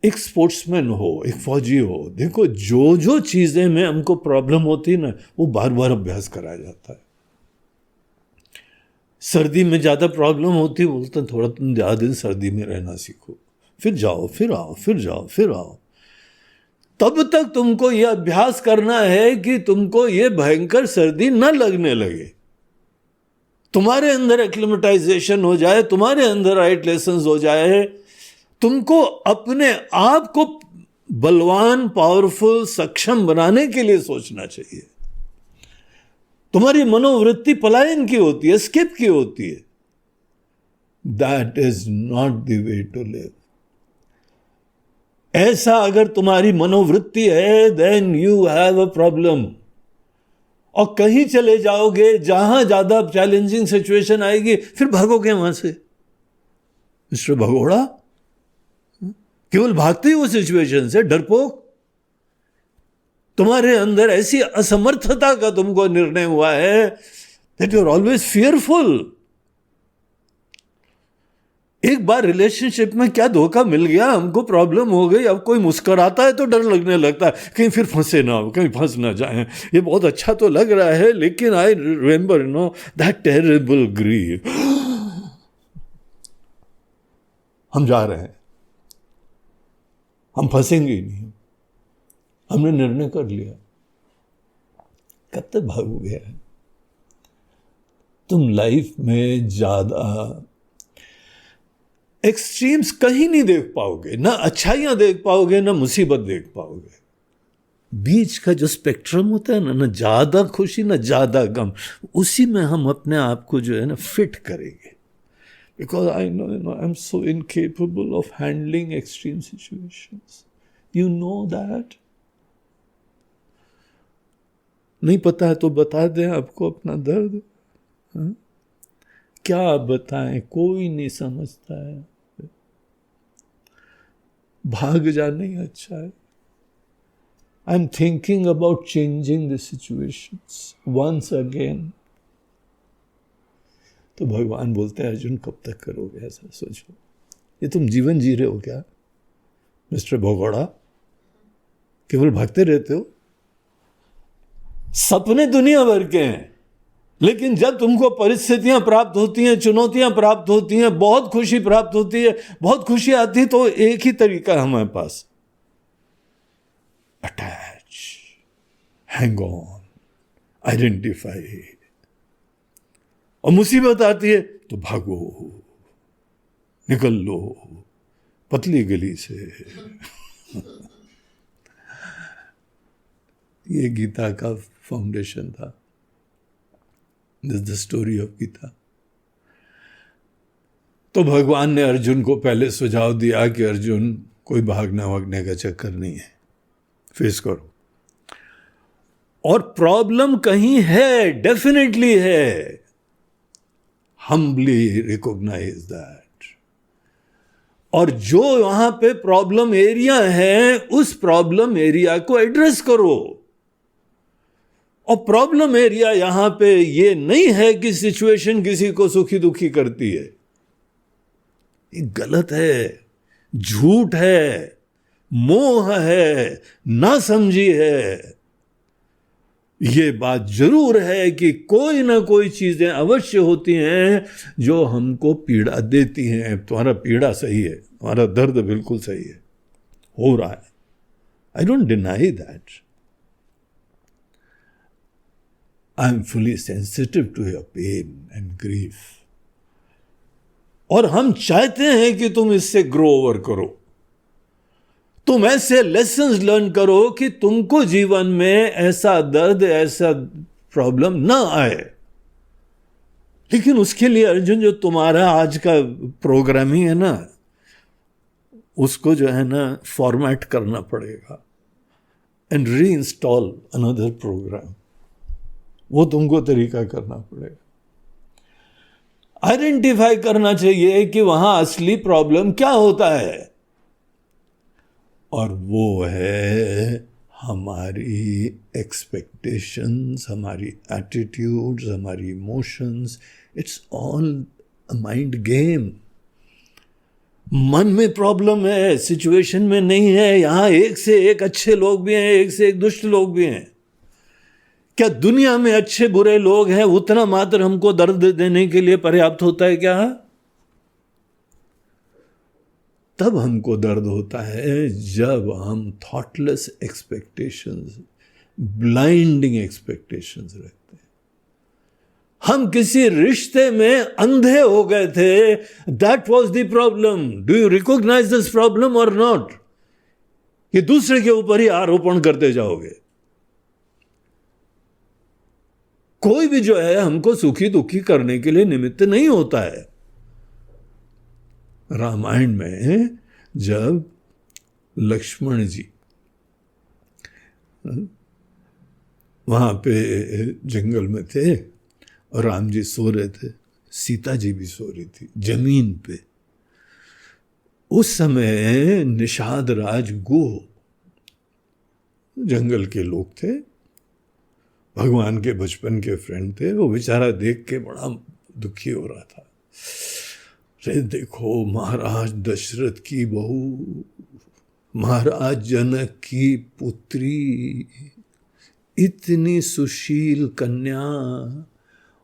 एक स्पोर्ट्समैन हो, एक फौजी हो, देखो जो जो चीजें में हमको प्रॉब्लम होती है ना, वो बार बार अभ्यास कराया जाता है। सर्दी में ज्यादा प्रॉब्लम होती है, बोलते हैं थोड़ा तुम ज्यादा दिन सर्दी में रहना सीखो, फिर जाओ, फिर आओ, फिर जाओ, फिर आओ। तब तक तुमको यह अभ्यास करना है कि तुमको ये भयंकर सर्दी न लगने लगे, तुम्हारे अंदर एक्लिमेटाइजेशन हो जाए, तुम्हारे अंदर राइट लेसन्स हो जाए। तुमको अपने आप को बलवान, पावरफुल, सक्षम बनाने के लिए सोचना चाहिए। तुम्हारी मनोवृत्ति पलायन की होती है, स्किप की होती है। That is not the way to live. ऐसा अगर तुम्हारी मनोवृत्ति है, then you have a problem. और कहीं चले जाओगे जहां ज्यादा चैलेंजिंग सिचुएशन आएगी, फिर भागोगे वहां से। मिस्टर भगोड़ा, केवल भागते ही वो सिचुएशन से, डरपोक। तुम्हारे अंदर ऐसी असमर्थता का तुमको निर्णय हुआ है that you are always fearful. एक बार रिलेशनशिप में क्या धोखा मिल गया, हमको प्रॉब्लम हो गई, अब कोई मुस्कुराता है तो डर लगने लगता है, कहीं फिर फंसे ना हो, कहीं फंस ना जाए। ये बहुत अच्छा तो लग रहा है, लेकिन I remember that terrible grief. हम जा रहे हैं, हम फंसेंगे ही नहीं, हमने निर्णय कर लिया। कब तक भागोगे? तुम लाइफ में ज्यादा एक्सट्रीम्स कहीं नहीं देख पाओगे, ना अच्छाइयां देख पाओगे, ना मुसीबत देख पाओगे। बीच का जो स्पेक्ट्रम होता है ना ज्यादा खुशी ना ज्यादा गम, उसी में हम अपने आप को जो है ना फिट करेंगे। because I know I'm so incapable of handling extreme situations. You know that? नहीं पता है तो बता दें आपको अपना दर्द. हाँ? क्या बताएं, कोई नहीं समझता है. भाग जाना ही अच्छा है. I'm thinking about changing the situations once again. तो भगवान बोलते हैं, अर्जुन कब तक करोगे ऐसा? सोचो, ये तुम जीवन जी रहे हो क्या मिस्टर भगोड़ा? केवल भागते रहते हो. सपने दुनिया भर के हैं, लेकिन जब तुमको परिस्थितियां प्राप्त होती हैं, चुनौतियां प्राप्त होती हैं, बहुत खुशी प्राप्त होती है, बहुत खुशी आती है, तो एक ही तरीका है हमारे पास, अटैच, हैंग ऑन, आइडेंटिफाई. और मुसीबत आती है तो भागो, निकल लो पतली गली से. ये गीता का फाउंडेशन था. This the story of Gita. तो भगवान ने अर्जुन को पहले सुझाव दिया कि अर्जुन, कोई भागना भागने का चक्कर नहीं है, फेस करो. और प्रॉब्लम कहीं है, डेफिनेटली है. Humbly recognize that. और जो वहां पे प्रॉब्लम एरिया है, उस प्रॉब्लम एरिया को एड्रेस करो. और प्रॉब्लम एरिया यहां पे ये नहीं है कि सिचुएशन किसी को सुखी दुखी करती है. ये गलत है, झूठ है, मोह है, नासमझी है. ये बात जरूर है कि कोई ना कोई चीजें अवश्य होती हैं जो हमको पीड़ा देती हैं. तुम्हारा पीड़ा सही है, तुम्हारा दर्द बिल्कुल सही है, हो रहा है. I don't deny that. I am fully sensitive to your pain and grief. और हम चाहते हैं कि तुम इससे ग्रो ओवर करो. तुम ऐसे लेसन्स लर्न करो कि तुमको जीवन में ऐसा दर्द, ऐसा प्रॉब्लम ना आए. लेकिन उसके लिए अर्जुन, जो तुम्हारा आज का प्रोग्राम ही है ना, उसको जो है ना फॉर्मेट करना पड़ेगा and re install another programme. वो तुमको तरीका करना पड़ेगा. आइडेंटिफाई करना चाहिए कि वहां असली प्रॉब्लम क्या होता है. और वो है हमारी एक्सपेक्टेशंस, हमारी एटीट्यूड्स, हमारी emotions. It's all a mind game. मन में प्रॉब्लम है, सिचुएशन में नहीं है. यहां एक से एक अच्छे लोग भी हैं, एक से एक दुष्ट लोग भी हैं. क्या दुनिया में अच्छे बुरे लोग हैं उतना मात्र हमको दर्द देने के लिए पर्याप्त होता है क्या? तब हमको दर्द होता है जब हम थॉटलेस एक्सपेक्टेशंस, ब्लाइंडिंग एक्सपेक्टेशंस रखते हैं. हम किसी रिश्ते में अंधे हो गए थे. That was the problem. Do you recognise this problem और नॉट? ये दूसरे के ऊपर ही आरोपण करते जाओगे. कोई भी जो है हमको सुखी दुखी करने के लिए निमित्त नहीं होता है. रामायण में जब लक्ष्मण जी वहां पे जंगल में थे और राम जी सो रहे थे, सीता जी भी सो रही थी जमीन पे. उस समय निषाद राज गुह जंगल के लोग थे, भगवान के बचपन के फ्रेंड थे. वो बेचारा देख के बड़ा दुखी हो रहा था. रे देखो, महाराज दशरथ की बहू, महाराज जनक की पुत्री, इतनी सुशील कन्या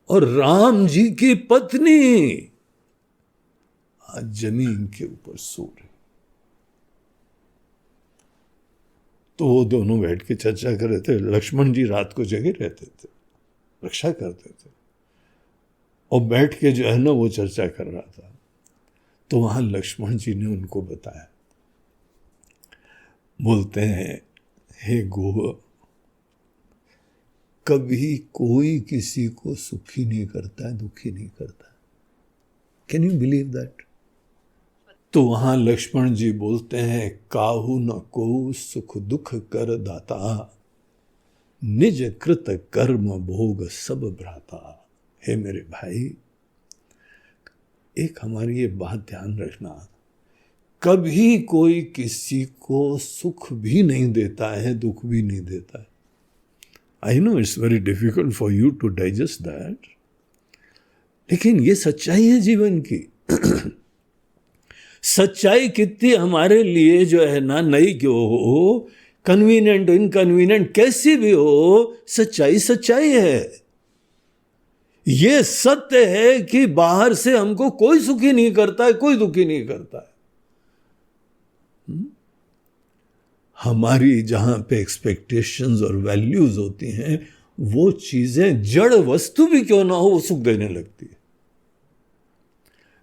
और राम जी की पत्नी आज जमीन के ऊपर सो रही. तो वो दोनों बैठ के चर्चा कर रहे थे. लक्ष्मण जी रात को जगे रहते थे, रक्षा करते थे, और बैठ के जो है ना वो चर्चा कर रहा था. तो वहां लक्ष्मण जी ने उनको बताया, बोलते हैं, हे गुह, कभी कोई किसी को सुखी नहीं करता है, दुखी नहीं करता. Can you believe that? तो वहां लक्ष्मण जी बोलते हैं, काहू न को सुख दुख कर दाता, निज कृत कर्म भोग सब भ्राता। हे मेरे भाई, एक हमारी ये बात ध्यान रखना, कभी कोई किसी को सुख भी नहीं देता है, दुख भी नहीं देता है। I know it's very difficult for you to digest that, लेकिन ये सच्चाई है जीवन की। सच्चाई कितनी हमारे लिए जो है ना, नई क्यों हो, कन्वीनियंट इनकन्वीनियंट कैसी भी हो, सच्चाई सच्चाई है। ये सत्य है कि बाहर से हमको कोई सुखी नहीं करता है, कोई दुखी नहीं करता है। हमारी जहां पे एक्सपेक्टेशंस और वैल्यूज होती हैं, वो चीजें जड़ वस्तु भी क्यों ना हो, वो सुख देने लगती है।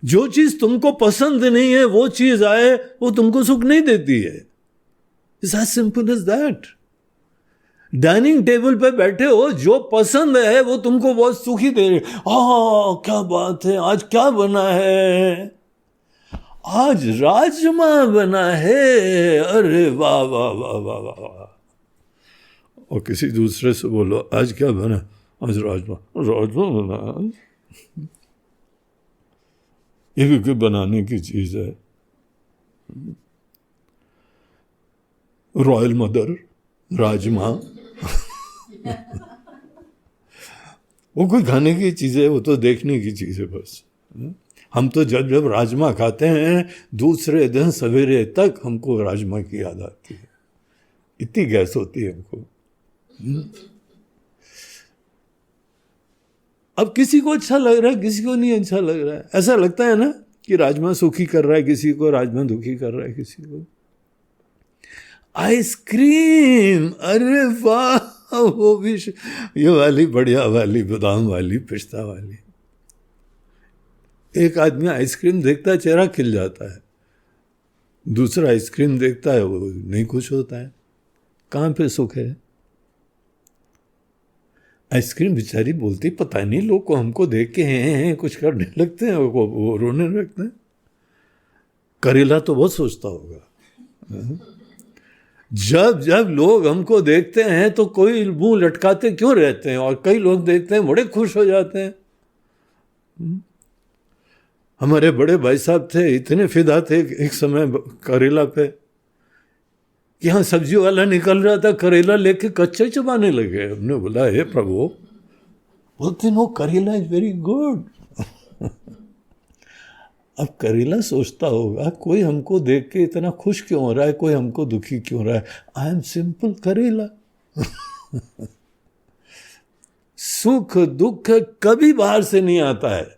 जो चीज तुमको पसंद नहीं है, वो चीज आए, वो तुमको सुख नहीं देती है। It's as simple as that. Dining table पे बैठे हो, जो पसंद है वो तुमको बहुत सुखी दे रही। क्या बात है, आज क्या बना है? आज राजमा बना है। अरे वाह वाह वाह वाह वाह। और किसी दूसरे से बोलो, आज क्या बना? आज राजमा। राजमा बना, ये भी कोई बनाने की चीज है? रॉयल मदर राजमा वो कोई खाने की चीज है? वो तो देखने की चीज है बस। हम तो जब जब राजमा खाते हैं, दूसरे दिन सवेरे तक हमको राजमा की याद आती है, इतनी गैस होती है हमको। अब किसी को अच्छा लग रहा है, किसी को नहीं अच्छा लग रहा है। ऐसा लगता है ना कि राजमा सुखी कर रहा है किसी को, राजमा दुखी कर रहा है किसी को। आइसक्रीम, अरे वाह, वो भी ये वाली बढ़िया वाली, बादाम वाली, पिस्ता वाली। एक आदमी आइसक्रीम देखता है, चेहरा खिल जाता है। दूसरा आइसक्रीम देखता है, वो नहीं खुश होता है। कहाँ पे सुख है? आइसक्रीम बेचारी बोलती, पता नहीं लोग को हमको देख के हैं कुछ करने लगते हैं, वो रोने लगते हैं। करेला तो बहुत सोचता होगा। जब जब लोग हमको देखते हैं तो कोई मुंह लटकाते क्यों रहते हैं, और कई लोग देखते हैं बड़े खुश हो जाते हैं। हमारे बड़े भाई साहब थे, इतने फिदा थे एक समय करेला पे कि हाँ सब्जी वाला निकल रहा था, करेला लेके कच्चा ही चबाने लगे। हमने बोला, हे प्रभु, बोलते नो करेला इज वेरी गुड। अब करेला सोचता होगा, कोई हमको देख के इतना खुश क्यों हो रहा है, कोई हमको दुखी क्यों हो रहा है? आई एम सिंपल करेला। सुख दुख कभी बाहर से नहीं आता है।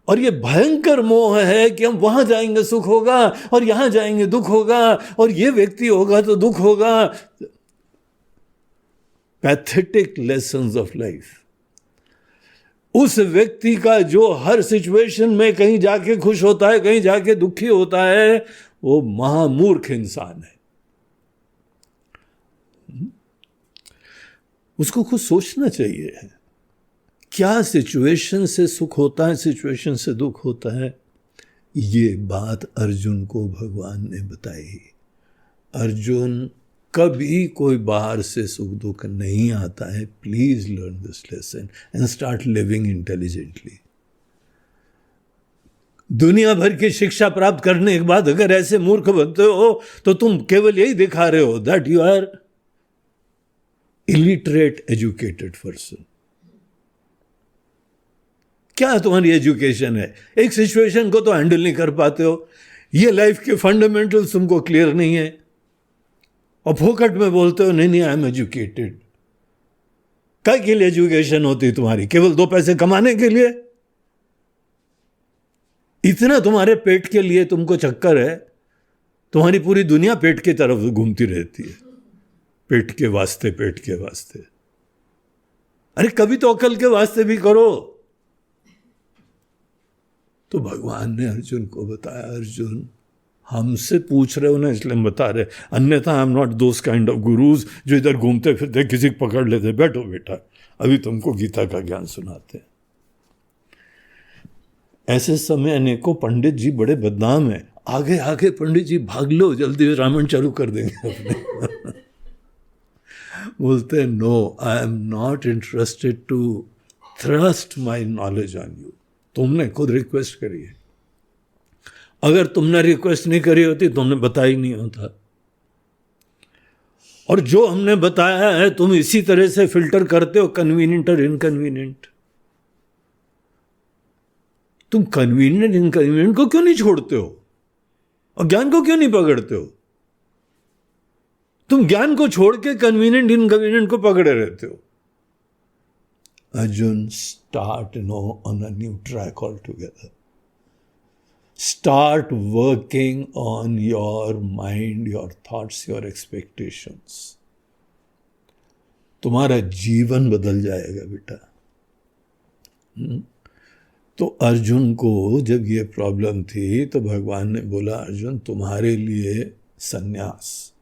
और ये भयंकर मोह है कि हम वहां जाएंगे सुख होगा, और यहां जाएंगे दुख होगा, और ये व्यक्ति होगा तो दुख होगा। Pathetic lessons of life. उस व्यक्ति का जो हर सिचुएशन में कहीं जाके खुश होता है, कहीं जाके दुखी होता है, वो महामूर्ख इंसान है। उसको खुद सोचना चाहिए, क्या सिचुएशन से सुख होता है, सिचुएशन से दुख होता है। ये बात अर्जुन को भगवान ने बताई। अर्जुन, कभी कोई बाहर से सुख दुख नहीं आता है। Please learn this lesson and start living intelligently. दुनिया भर की शिक्षा प्राप्त करने के बाद अगर ऐसे मूर्ख बनते हो तो तुम केवल यही दिखा रहे हो that you are illiterate educated person. क्या तुम्हारी एजुकेशन है? एक सिचुएशन को तो हैंडल नहीं कर पाते हो। ये लाइफ के फंडामेंटल्स तुमको क्लियर नहीं है, और फोकट में बोलते हो नहीं आई एम एजुकेटेड। क्या के लिए एजुकेशन होती है तुम्हारी? केवल 2 पैसे कमाने के लिए? इतना तुम्हारे पेट के लिए तुमको चक्कर है। तुम्हारी पूरी दुनिया पेट की तरफ घूमती रहती है, पेट के वास्ते, पेट के वास्ते। अरे कभी तो अकल के वास्ते भी करो। तो भगवान ने अर्जुन को बताया, अर्जुन हमसे पूछ रहे हो ना इसलिए हम बता रहे, अन्यथा I am not those kind of gurus जो इधर घूमते फिरते किसी को पकड़ लेते, बैठो बेटा अभी तुमको गीता का ज्ञान सुनाते हैं। ऐसे समय अनेकों पंडित जी बड़े बदनाम हैं, आगे आगे पंडित जी भाग लो, जल्दी रामायण चालू कर देंगे अपने। बोलते हैं no, I am not interested to thrust my knowledge on you. तुमने खुद रिक्वेस्ट करी है, अगर तुमने रिक्वेस्ट नहीं करी होती तुमने बताया ही नहीं होता। और जो हमने बताया है तुम इसी तरह से फिल्टर करते हो, कन्वीनियंट और इनकन्वीनियंट। तुम कन्वीनियंट इनकन्वीनियंट को क्यों नहीं छोड़ते हो और ज्ञान को क्यों नहीं पकड़ते हो? तुम ज्ञान को छोड़ के कन्वीनियंट इनकन्वीनियंट को पकड़े रहते हो। Arjun, start on a new track all together. Start working on your mind, your thoughts, your expectations. तुम्हारा जीवन बदल जाएगा बेटा। तो अर्जुन को जब ये प्रॉब्लम थी तो भगवान ने बोला, अर्जुन तुम्हारे लिए संन्यास,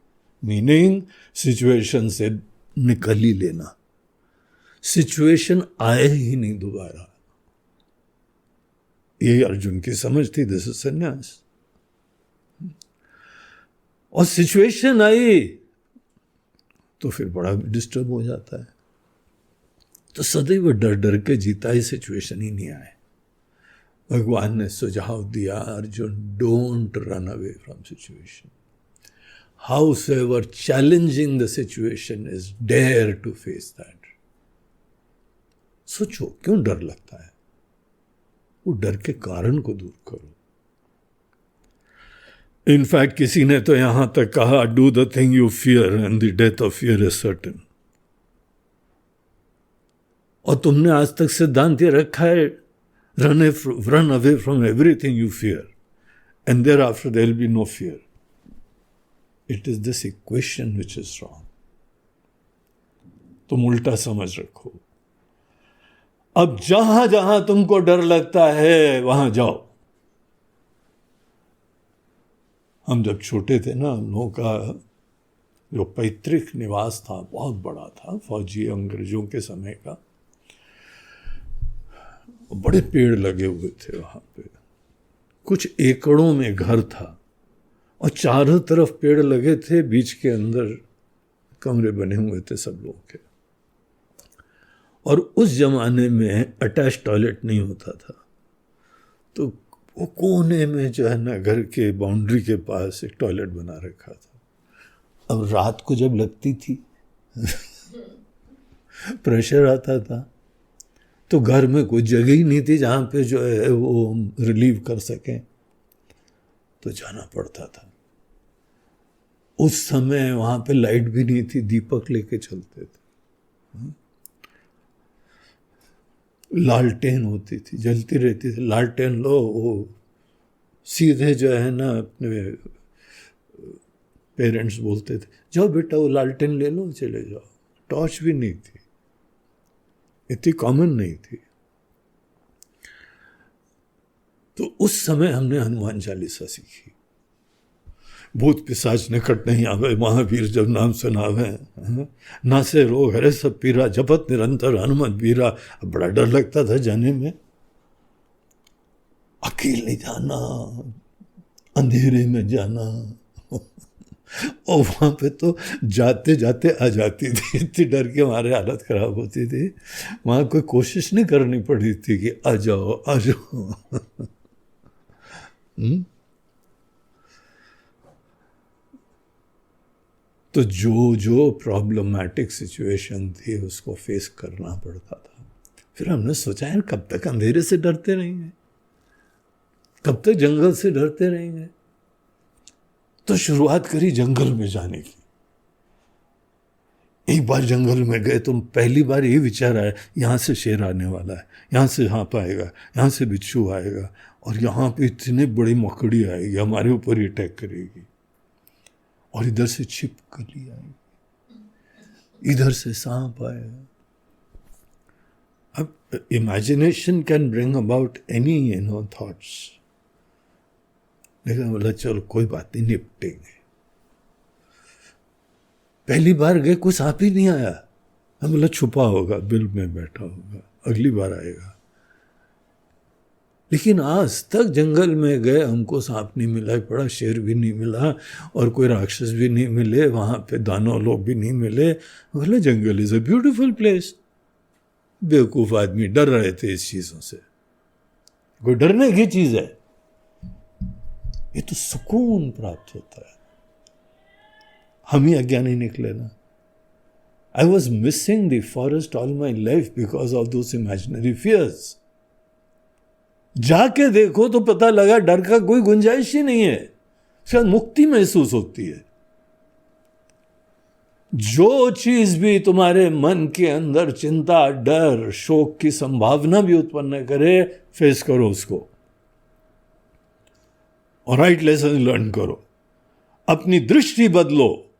मीनिंग सिचुएशन से निकल ही लेना, सिचुएशन आए ही नहीं दोबारा। ये अर्जुन की समझ थी, दिस इज संन्यास। और सिचुएशन आई तो फिर बड़ा डिस्टर्ब हो जाता है। तो सदैव डर डर के जीता ही सिचुएशन ही नहीं आए। भगवान ने सुझाव दिया, Arjun don't run away from situation, however challenging the situation is, dare to face that. सोचो क्यों डर लगता है, वो डर के कारण को दूर करो। इनफैक्ट किसी ने तो यहां तक कहा, do the thing you fear and the death of fear is certain. और तुमने आज तक सिद्धांत ये रखा है, run away from everything you fear and there after there will be no fear. It is this equation which is wrong. तुम उल्टा समझ रखो। अब जहां जहां तुमको डर लगता है वहां जाओ। हम जब छोटे थे ना, हम लोगों का जो पैतृक निवास था बहुत बड़ा था, फौजी अंग्रेजों के समय का। बड़े पेड़ लगे हुए थे वहां पे, कुछ एकड़ों में घर था और चारों तरफ पेड़ लगे थे, बीच के अंदर कमरे बने हुए थे सब लोगों के। और उस जमाने में अटैच टॉयलेट नहीं होता था, तो वो कोने में जो है ना घर के बाउंड्री के पास एक टॉयलेट बना रखा था। अब रात को जब लगती थी प्रेशर आता था, तो घर में कोई जगह ही नहीं थी जहाँ पे जो है वो रिलीव कर सकें, तो जाना पड़ता था। उस समय वहाँ पे लाइट भी नहीं थी, दीपक लेके चलते थे, लालटेन होती थी, जलती रहती थी। लालटेन लो, वो सीधे जो है ना अपने पेरेंट्स बोलते थे, जाओ बेटा वो लालटेन ले लो, चले जाओ। टॉर्च भी नहीं थी, इतनी कॉमन नहीं थी। तो उस समय हमने हनुमान चालीसा सीखी। भूत पिशाच निकट नहीं आवे, महावीर जब नाम सुनावे, ना से रोग हरे सब पीरा, जपत निरंतर हनुमत बीरा। बड़ा डर लगता था जाने में, अकेले जाना, अंधेरे में जाना। और वहां पे तो जाते जाते आ जाती थी, इतनी डर के हमारे हालत खराब होती थी। वहां कोई कोशिश नहीं करनी पड़ी थी कि आ जाओ आ जाओ। तो जो जो प्रॉब्लमैटिक सिचुएशन थी उसको फेस करना पड़ता था। फिर हमने सोचा यार कब तक अंधेरे से डरते रहेंगे, कब तक जंगल से डरते रहेंगे। तो शुरुआत करी जंगल में जाने की। एक बार जंगल में गए तो पहली बार ये विचार आया, यहाँ से शेर आने वाला है, यहाँ से सांप आएगा, यहाँ से बिच्छू आएगा, और यहाँ पे इतनी बड़ी मकड़ी आएगी हमारे ऊपर ही अटैक करेगी, और इधर से छिपकली आएगी, इधर से सांप आएगा। अब imagination can bring about any thoughts. लेकिन बोला चलो कोई बात नहीं, निपटेंगे। पहली बार गए कोई सांप ही नहीं आया। हम बोला छुपा होगा, बिल में बैठा होगा, अगली बार आएगा। लेकिन आज तक जंगल में गए हमको सांप नहीं मिला, एक बड़ा शेर भी नहीं मिला और कोई राक्षस भी नहीं मिले, वहाँ पे दानव लोग भी नहीं मिले। बोले jungle is a beautiful place. बेवकूफ़ आदमी डर रहे थे इस चीज़ों से। कोई डरने की चीज़ है? ये तो सुकून प्राप्त होता है। हम ही अज्ञानी निकले ना। I was missing the forest all my life because of those imaginary fears. जाके देखो तो पता लगा डर का कोई गुंजाइश ही नहीं है, शायद मुक्ति महसूस होती है। जो चीज भी तुम्हारे मन के अंदर चिंता, डर, शोक की संभावना भी उत्पन्न करे, फेस करो उसको और राइट लेसन लर्न करो। अपनी दृष्टि बदलो।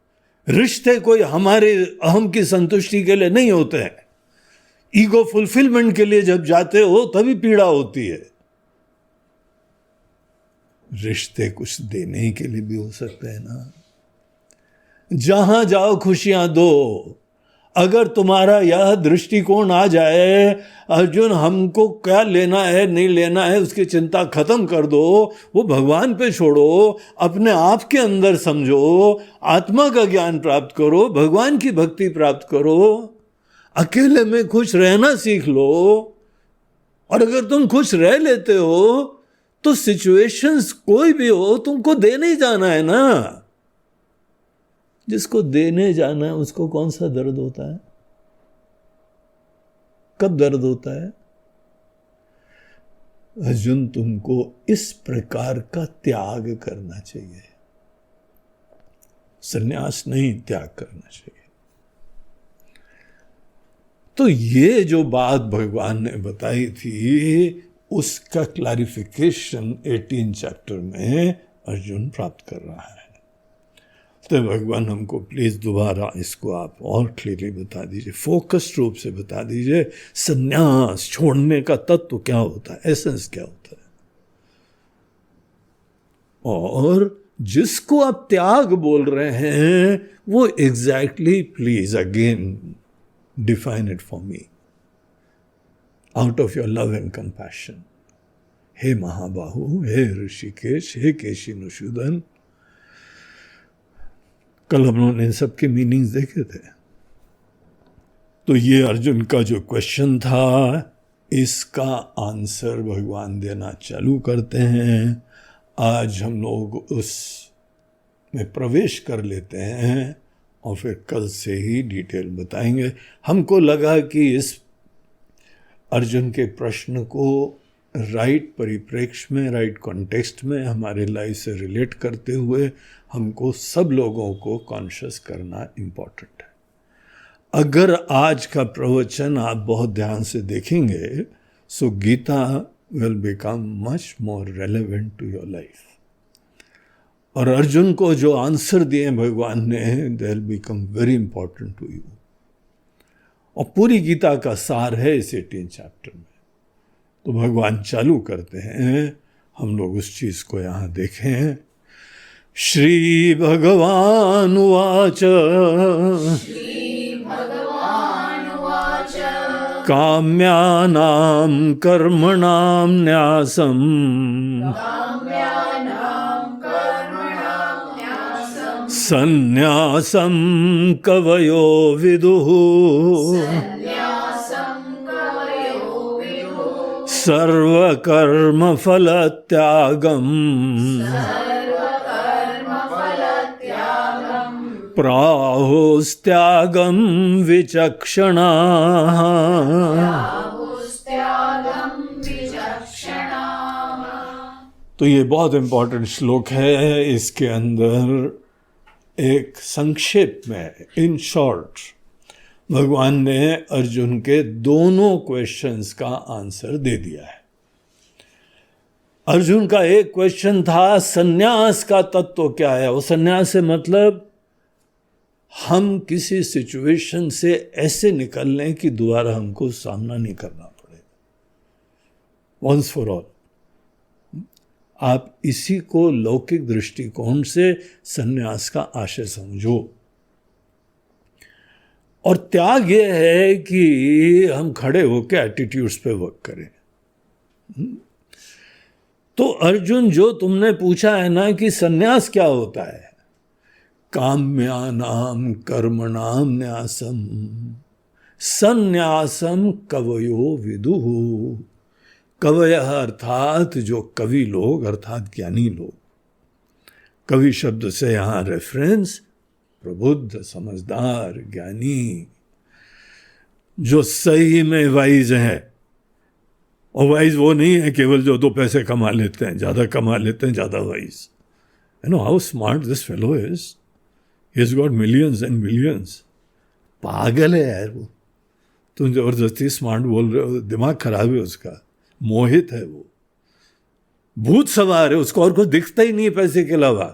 रिश्ते कोई हमारे अहम की संतुष्टि के लिए नहीं होते हैं। ईगो फुलफिलमेंट के लिए जब जाते हो तभी पीड़ा होती है। रिश्ते कुछ देने के लिए भी हो सकते हैं ना। जहां जाओ खुशियां दो। अगर तुम्हारा यह दृष्टिकोण आ जाए, अर्जुन हमको क्या लेना है नहीं लेना है उसकी चिंता खत्म कर दो, वो भगवान पे छोड़ो, अपने आप के अंदर समझो, आत्मा का ज्ञान प्राप्त करो, भगवान की भक्ति प्राप्त करो, अकेले में खुश रहना सीख लो। और अगर तुम खुश रह लेते हो तो सिचुएशंस कोई भी हो तुमको देने ही जाना है ना। जिसको देने जाना है उसको कौन सा दर्द होता है? कब दर्द होता है? अर्जुन तुमको इस प्रकार का त्याग करना चाहिए। संन्यास नहीं, त्याग करना चाहिए। तो ये जो बात भगवान ने बताई थी उसका क्लैरिफिकेशन 18 चैप्टर में अर्जुन प्राप्त कर रहा है। तो भगवान हमको प्लीज दोबारा इसको आप और क्लियरली बता दीजिए, फोकस्ड रूप से बता दीजिए, संन्यास छोड़ने का तत्व क्या होता है, एसेंस क्या होता है। और जिसको आप त्याग बोल रहे हैं वो exactly please again define it for me out of your love and compassion. हे महाबाहु, हे ऋषिकेश, हे केशिनुशूदन। कल हम लोगों ने इन सब के मीनिंग्स देखे थे। तो ये अर्जुन का जो क्वेश्चन था, इसका आंसर भगवान देना चालू करते हैं। आज हम लोग उस में प्रवेश कर लेते हैं और फिर कल से ही डिटेल बताएंगे। हमको लगा कि इस अर्जुन के प्रश्न को राइट परिप्रेक्ष्य में, राइट कॉन्टेक्स्ट में, हमारे लाइफ से रिलेट करते हुए हमको सब लोगों को कॉन्शियस करना इम्पोर्टेंट है। अगर आज का प्रवचन आप बहुत ध्यान से देखेंगे so Gita will become much more relevant to your life. और अर्जुन को जो आंसर दिए भगवान ने, they will become very important to you. और पूरी गीता का सार है इस 18 चैप्टर में। तो भगवान चालू करते हैं, हम लोग उस चीज को यहाँ देखें। श्री भगवान उवाच काम्यानां कर्मणां न्यासम् सन्न्यासं कवयो विदुः सर्वकर्मफलत्यागम् प्राहुस्त्यागं विचक्षणाः। तो ये बहुत इंपॉर्टेंट श्लोक है। इसके अंदर एक संक्षेप में, इन शॉर्ट, भगवान ने अर्जुन के दोनों क्वेश्चंस का आंसर दे दिया है। अर्जुन का एक क्वेश्चन था सन्यास का तत्व क्या है। वो सन्यास से मतलब हम किसी सिचुएशन से ऐसे निकल लें कि दोबारा हमको सामना नहीं करना पड़े, वंस फॉर ऑल। आप इसी को लौकिक दृष्टिकोण से सन्यास का आशय समझो। और त्याग ये है कि हम खड़े होकर एटीट्यूड्स पे वर्क करें। तो अर्जुन, जो तुमने पूछा है ना कि सन्यास क्या होता है, काम्यानाम कर्मणाम न्यासम सन्यासम कवयो विदुः। कवयः अर्थात जो कवि लोग, अर्थात ज्ञानी लोग। कवि शब्द से यहां रेफरेंस प्रबुद्ध, समझदार, ज्ञानी, जो सही में वाइज है। और वाइज वो नहीं है केवल जो 2 पैसे कमा लेते हैं, ज्यादा कमा लेते हैं, ज्यादा wise. You know how smart this fellow is, he has got millions and millions. पागल है यार वो, तुम जबरदस्ती स्मार्ट बोल रहे हो, दिमाग खराब है उसका, मोहित है वो, भूत सवार है, उसको और कुछ दिखता ही नहीं है पैसे के अलावा।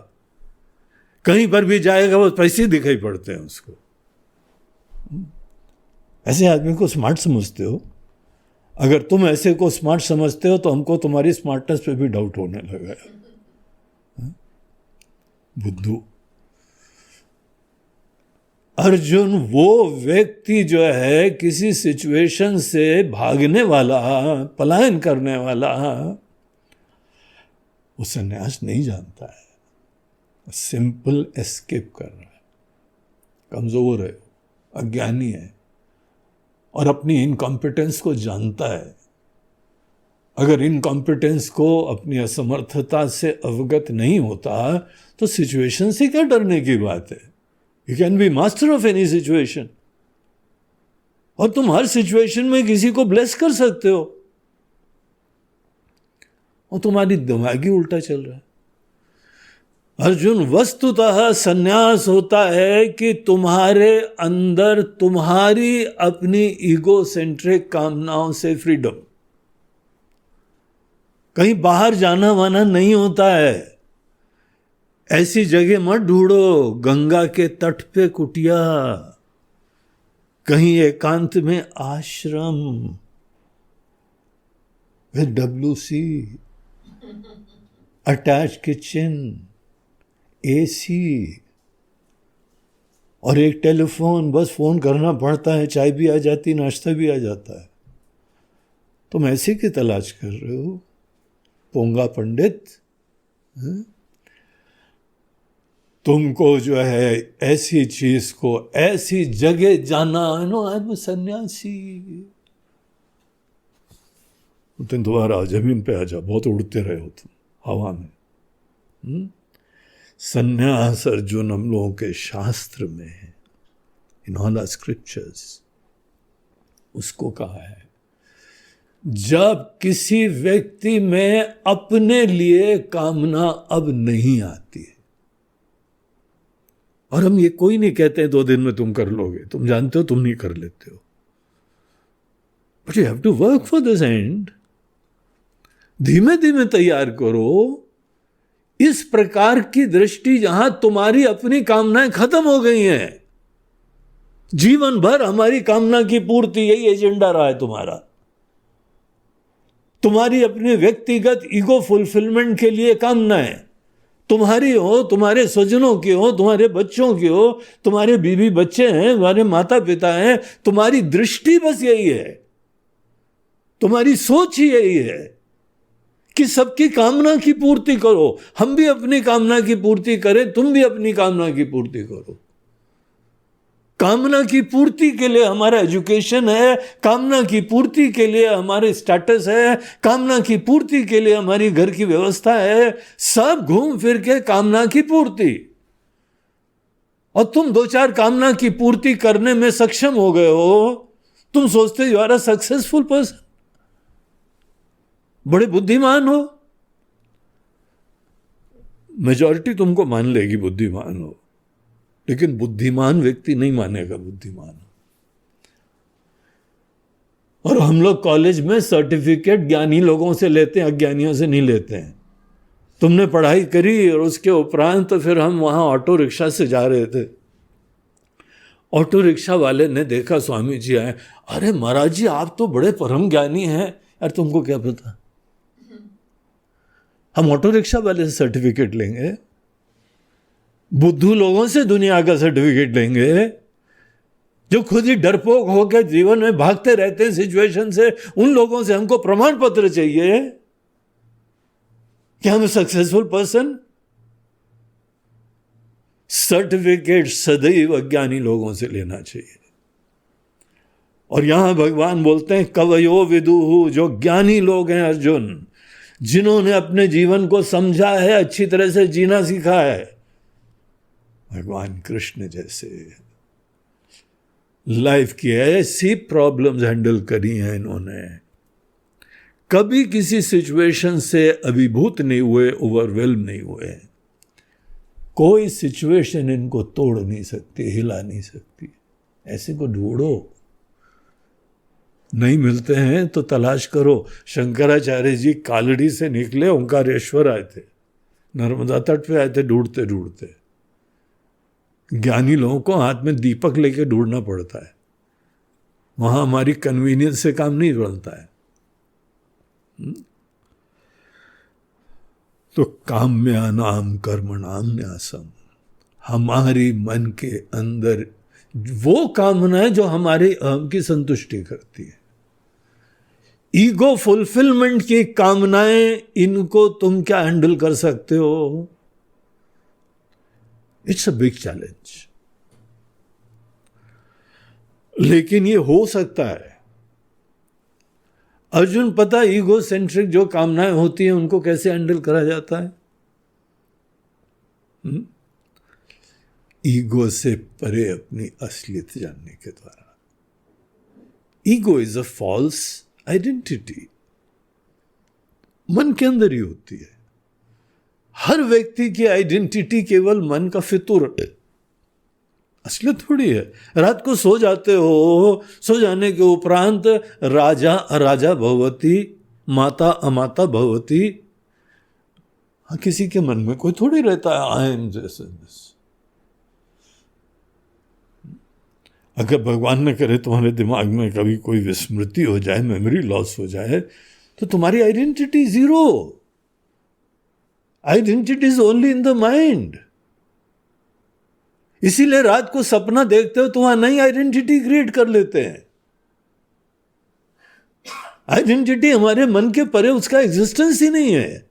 कहीं पर भी जाएगा वो पैसे दिखाई पड़ते हैं उसको। ऐसे आदमी को स्मार्ट समझते हो? अगर तुम ऐसे को स्मार्ट समझते हो तो हमको तुम्हारी स्मार्टनेस पे भी डाउट होने लगा है। बुद्धू। अर्जुन वो व्यक्ति जो है किसी सिचुएशन से भागने वाला, पलायन करने वाला, वो संन्यास नहीं जानता है, सिंपल एस्केप कर रहा है, कमजोर है, अज्ञानी है और अपनी इनकॉम्पिटेंस को जानता है। अगर इनकॉम्पिटेंस को, अपनी असमर्थता से अवगत नहीं होता तो सिचुएशन से क्या डरने की बात है? You can be master of any situation, और तुम हर सिचुएशन में किसी को ब्लेस कर सकते हो, और तुम्हारी दिमागी उल्टा चल रहा है। अर्जुन, वस्तुतः सन्यास होता है कि तुम्हारे अंदर तुम्हारी अपनी ईगो सेंट्रिक कामनाओं से फ्रीडम। कहीं बाहर जाना वाना नहीं होता है। ऐसी जगह मत ढूंढो, गंगा के तट पे कुटिया, कहीं एकांत में आश्रम with WC, attach kitchen, AC और एक टेलीफोन। बस फोन करना पड़ता है, चाय भी आ जाती, नाश्ता भी आ जाता है। तुम ऐसे की तलाश कर रहे हो, पोंगा पंडित? तुमको जो है ऐसी चीज को, ऐसी जगह जाना, नो आई एम सन्यासी। तुम दोबारा जमीन पे आ जाओ, बहुत उड़ते रहे हो तुम हवा में। सन्यास अर्जुन हम लोगों के शास्त्र में है, इन ऑल आवर स्क्रिप्चर्स, उसको कहा है जब किसी व्यक्ति में अपने लिए कामना अब नहीं आती है। और हम ये कोई नहीं कहते 2 दिन में तुम कर लोगे, तुम जानते हो तुम नहीं कर लेते हो, but you have to work for this end. धीमे धीमे तैयार करो इस प्रकार की दृष्टि जहां तुम्हारी अपनी कामनाएं खत्म हो गई हैं। जीवन भर हमारी कामना की पूर्ति, यही एजेंडा रहा है तुम्हारा। तुम्हारी अपने व्यक्तिगत ईगो फुलफिलमेंट के लिए कामनाएं तुम्हारी हो, तुम्हारे स्वजनों की हो, तुम्हारे बच्चों की हो, तुम्हारे बीवी बच्चे हैं, तुम्हारे माता पिता हैं, तुम्हारी दृष्टि बस यही है, तुम्हारी सोच ही यही है कि सबकी कामना की पूर्ति करो। हम भी अपनी कामना की पूर्ति करें, तुम भी अपनी कामना की पूर्ति करो। कामना की पूर्ति के लिए हमारा एजुकेशन है, कामना की पूर्ति के लिए हमारे स्टेटस है, कामना की पूर्ति के लिए हमारी घर की व्यवस्था है, सब घूम फिर के कामना की पूर्ति। और तुम 2-4 कामना की पूर्ति करने में सक्षम हो गए हो, तुम सोचते you are a successful person, बड़े बुद्धिमान हो। मेजॉरिटी तुमको मान लेगी बुद्धिमान हो, लेकिन बुद्धिमान व्यक्ति नहीं मानेगा बुद्धिमान। और हम लोग कॉलेज में सर्टिफिकेट ज्ञानी लोगों से लेते हैं, अज्ञानियों से नहीं लेते हैं। तुमने पढ़ाई करी और उसके उपरांत तो फिर हम वहां ऑटो रिक्शा से जा रहे थे, ऑटो रिक्शा वाले ने देखा स्वामी जी आए, अरे महाराज जी आप तो बड़े परम ज्ञानी हैं। यार तुमको क्या पता, हम ऑटो रिक्शा वाले से सर्टिफिकेट लेंगे? बुद्धू लोगों से दुनिया का सर्टिफिकेट लेंगे? जो खुद ही डरपोक होकर जीवन में भागते रहते हैं सिचुएशन से, उन लोगों से हमको प्रमाण पत्र चाहिए? क्या I'm a successful person? Certificate सदैव अज्ञानी लोगों से लेना चाहिए। और यहां भगवान बोलते हैं कवयो विदुहु, जो ज्ञानी लोग हैं अर्जुन, जिन्होंने अपने जीवन को समझा है, अच्छी तरह से जीना सीखा है, भगवान कृष्ण जैसे लाइफ की ऐसी प्रॉब्लम्स हैंडल करी हैं इन्होंने, कभी किसी सिचुएशन से अभिभूत नहीं हुए, ओवरवेल्म नहीं हुए। कोई सिचुएशन इनको तोड़ नहीं सकती, हिला नहीं सकती। ऐसे को ढूंढो, नहीं मिलते हैं तो तलाश करो। शंकराचार्य जी कालड़ी से निकले, ओंकारेश्वर आए थे, नर्मदा तट पे आए थे ढूंढते ढूंढते। ज्ञानी लोगों को हाथ में दीपक लेके ढूंढना पड़ता है, वहां हमारी कन्वीनियंस से काम नहीं बनता है। तो काम्यानाम कर्मणाम न्यासम, हमारी मन के अंदर वो कामनाएं जो हमारे अहम की संतुष्टि करती है, ईगो फुलफिलमेंट की कामनाएं, इनको तुम क्या हैंडल कर सकते हो? It's a big challenge. लेकिन ये हो सकता है। अर्जुन पता ईगो सेंट्रिक जो कामनाएं होती हैं उनको कैसे हैंडल करा जाता है? ईगो से परे अपनी असलियत जानने के द्वारा। Ego is a false identity, मन के अंदर ही होती है। हर व्यक्ति की आइडेंटिटी केवल मन का फितूर है, असलियत थोड़ी है। रात को सो जाते हो, सो जाने के उपरांत राजा अराजा भवती, माता अमाता भवती। हाँ, किसी के मन में कोई थोड़ी रहता है आई एम दिस। अगर भगवान न करे तुम्हारे दिमाग में कभी कोई विस्मृति हो जाए, मेमोरी लॉस हो जाए, तो तुम्हारी identity zero. Identity is only in the mind. इसीलिए रात को सपना देखते हो तो वहां नई आइडेंटिटी क्रिएट कर लेते हैं। आइडेंटिटी हमारे मन के परे उसका एग्जिस्टेंस ही नहीं है।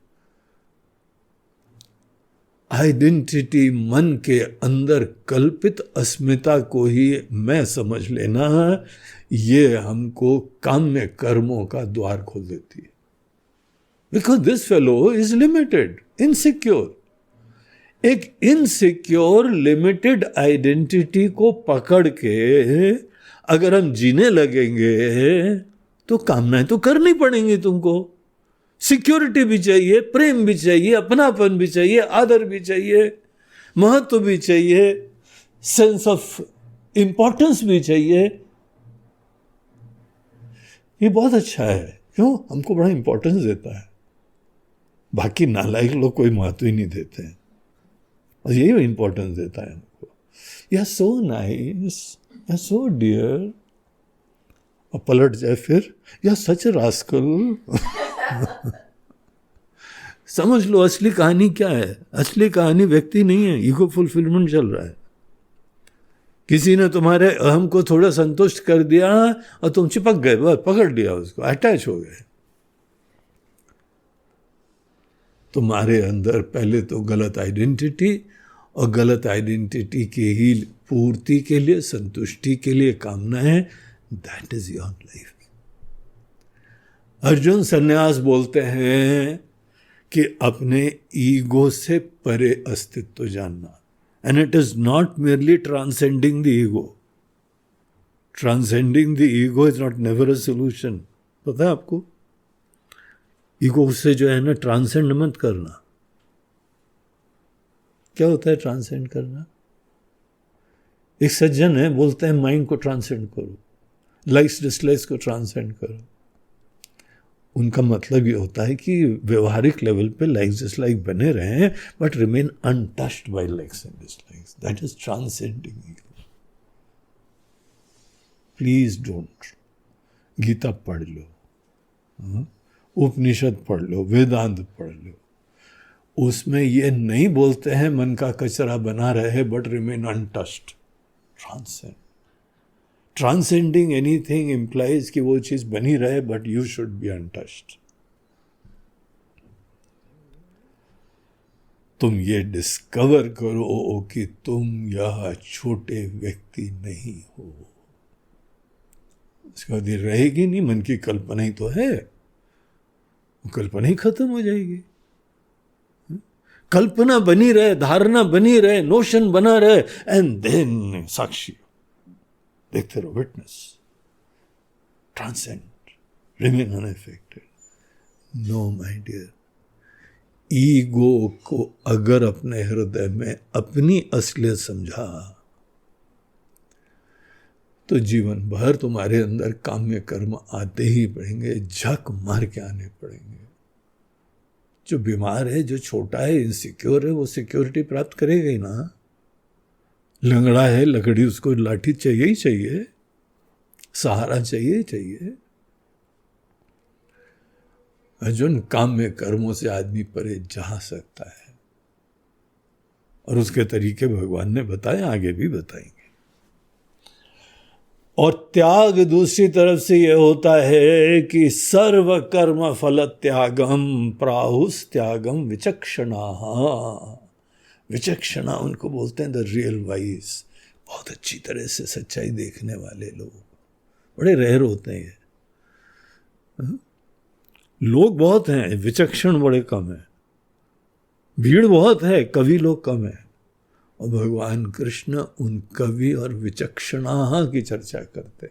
आइडेंटिटी मन के अंदर कल्पित अस्मिता को ही मैं समझ लेना, ये हमको काम्य कर्मों का द्वार खोल देती है। Because this fellow is limited, insecure. एक इनसिक्योर लिमिटेड आइडेंटिटी को पकड़ के अगर हम जीने लगेंगे तो कामनाएं तो करनी पड़ेंगी तुमको। सिक्योरिटी भी चाहिए, प्रेम भी चाहिए, अपनापन भी चाहिए, आदर भी चाहिए, महत्व भी चाहिए, सेंस ऑफ इंपॉर्टेंस भी चाहिए। ये बहुत अच्छा है। क्यों? हमको बड़ा इंपॉर्टेंस देता है। बाकी नालायक लोग कोई महत्व ही नहीं देते हैं, और यही इंपॉर्टेंस देता है हमको। You are so nice, you are so dear, और पलट जाए फिर you are such a rascal. समझ लो असली कहानी क्या है। असली कहानी व्यक्ति नहीं है, ईगो फुलफिलमेंट चल रहा है। किसी ने तुम्हारे अहम को थोड़ा संतुष्ट कर दिया और तुम चिपक गए, बस पकड़ लिया उसको, अटैच हो गए। तुम्हारे अंदर पहले तो गलत आइडेंटिटी, और गलत आइडेंटिटी की ही पूर्ति के लिए, संतुष्टि के लिए कामना है। That is your life. Arjun संन्यास बोलते हैं कि अपने ईगो से परे अस्तित्व जानना। And it is not merely transcending the ego. Transcending the ego is not never a solution. पता है आपको? ईगो से जो है ना, ट्रांसेंड मत करना। क्या होता है ट्रांसेंड करना? एक सज्जन है, बोलते हैं माइंड को ट्रांसेंड करो, लाइक्स डिसलाइक्स को ट्रांसेंड करो। उनका मतलब ये होता है कि व्यवहारिक लेवल पे लाइक्स डिसलाइक बने रहें, but remain untouched by likes and dislikes. That is transcending ego. Please don't. Gita पढ़ लो, उपनिषद पढ़ लो, वेदांत पढ़ लो, उसमें ये नहीं बोलते हैं मन का कचरा बना रहे but remain untouched. Transcend. Transcending anything implies कि वो चीज बनी रहे but you should be untouched. तुम ये डिस्कवर करो कि तुम यह छोटे व्यक्ति नहीं हो। उसके बाद ये रहेगी नहीं, मन की कल्पना ही तो है, वो कल्पना ही खत्म हो जाएगी। कल्पना बनी रहे, धारणा बनी रहे, नोशन बना रहे, एंड देन साक्षी देखते रहो, witness, transcend, remain unaffected. No my dear, ego को अगर अपने हृदय में अपनी असलियत समझा तो जीवन भर तुम्हारे अंदर काम्य कर्म आते ही पड़ेंगे, झक मार के आने पड़ेंगे। जो बीमार है, जो छोटा है, इनसिक्योर है, वो सिक्योरिटी प्राप्त करेगा ही ना। लंगड़ा है, लकड़ी, उसको लाठी चाहिए ही चाहिए, सहारा चाहिए ही चाहिए। अर्जुन, काम्य कर्मों से आदमी परे जा सकता है, और उसके तरीके भगवान ने बताए, आगे भी बताएंगे। और त्याग दूसरी तरफ से यह होता है कि सर्व कर्म फल त्यागम प्राहुस त्यागम विचक्षणा। विचक्षणा उनको बोलते हैं द रियल वाइज, बहुत अच्छी तरह से सच्चाई देखने वाले लोग। बड़े रेयर होते हैं ये, लोग बहुत हैं, विचक्षण बड़े कम है। भीड़ बहुत है, कवि लोग कम है। और भगवान कृष्ण उन कवि और विचक्षणा की चर्चा करते,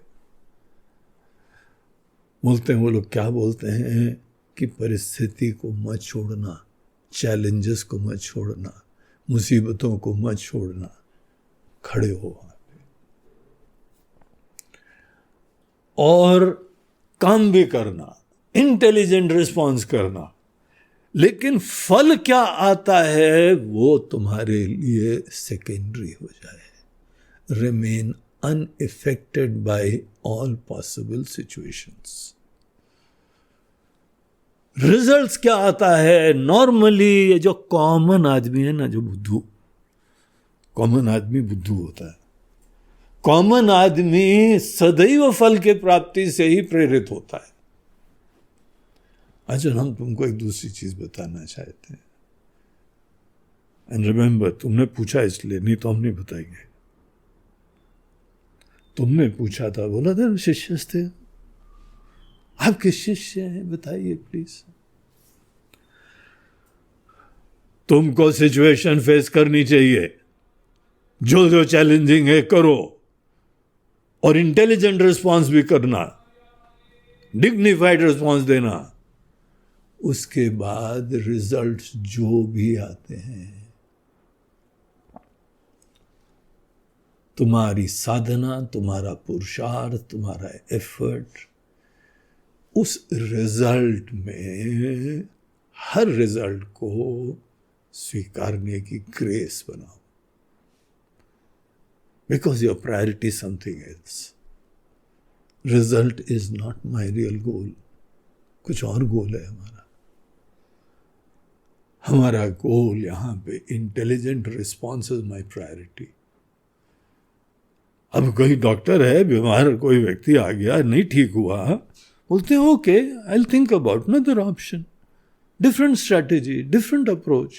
बोलते हैं, वो लोग क्या बोलते हैं कि परिस्थिति को मत छोड़ना, चैलेंजेस को मत छोड़ना, मुसीबतों को मत छोड़ना, खड़े हो वहां पे और काम भी करना, इंटेलिजेंट रिस्पॉन्स करना। लेकिन फल क्या आता है वो तुम्हारे लिए सेकेंडरी हो जाए। Remain unaffected by all possible situations. Results क्या आता है? नॉर्मली ये जो कॉमन आदमी है ना, जो बुद्धू, कॉमन आदमी बुद्धू होता है। कॉमन आदमी सदैव फल के प्राप्ति से ही प्रेरित होता है। अच्छा, हम तुमको एक दूसरी चीज बताना चाहते हैं, एंड रिमेंबर, तुमने पूछा इसलिए, नहीं तो हम नहीं बताएंगे। तुमने पूछा था, बोला था शिष्य थे, आप किस शिष्य हैं बताइए प्लीज। तुमको सिचुएशन फेस करनी चाहिए, जो जो चैलेंजिंग है करो, और इंटेलिजेंट रिस्पॉन्स भी करना, डिग्निफाइड रिस्पॉन्स देना। उसके बाद रिजल्ट्स जो भी आते हैं, तुम्हारी साधना, तुम्हारा पुरुषार्थ, तुम्हारा एफर्ट, उस रिजल्ट में हर रिजल्ट को स्वीकारने की ग्रेस बनाओ, because your priority something else. Result is not my real गोल, कुछ और गोल है हमारा। हमारा गोल यहां पे intelligent response is my priority. अब कोई डॉक्टर है, बीमार कोई व्यक्ति आ गया, नहीं ठीक हुआ, बोलते हैं okay, I will think about another option, different strategy, different approach.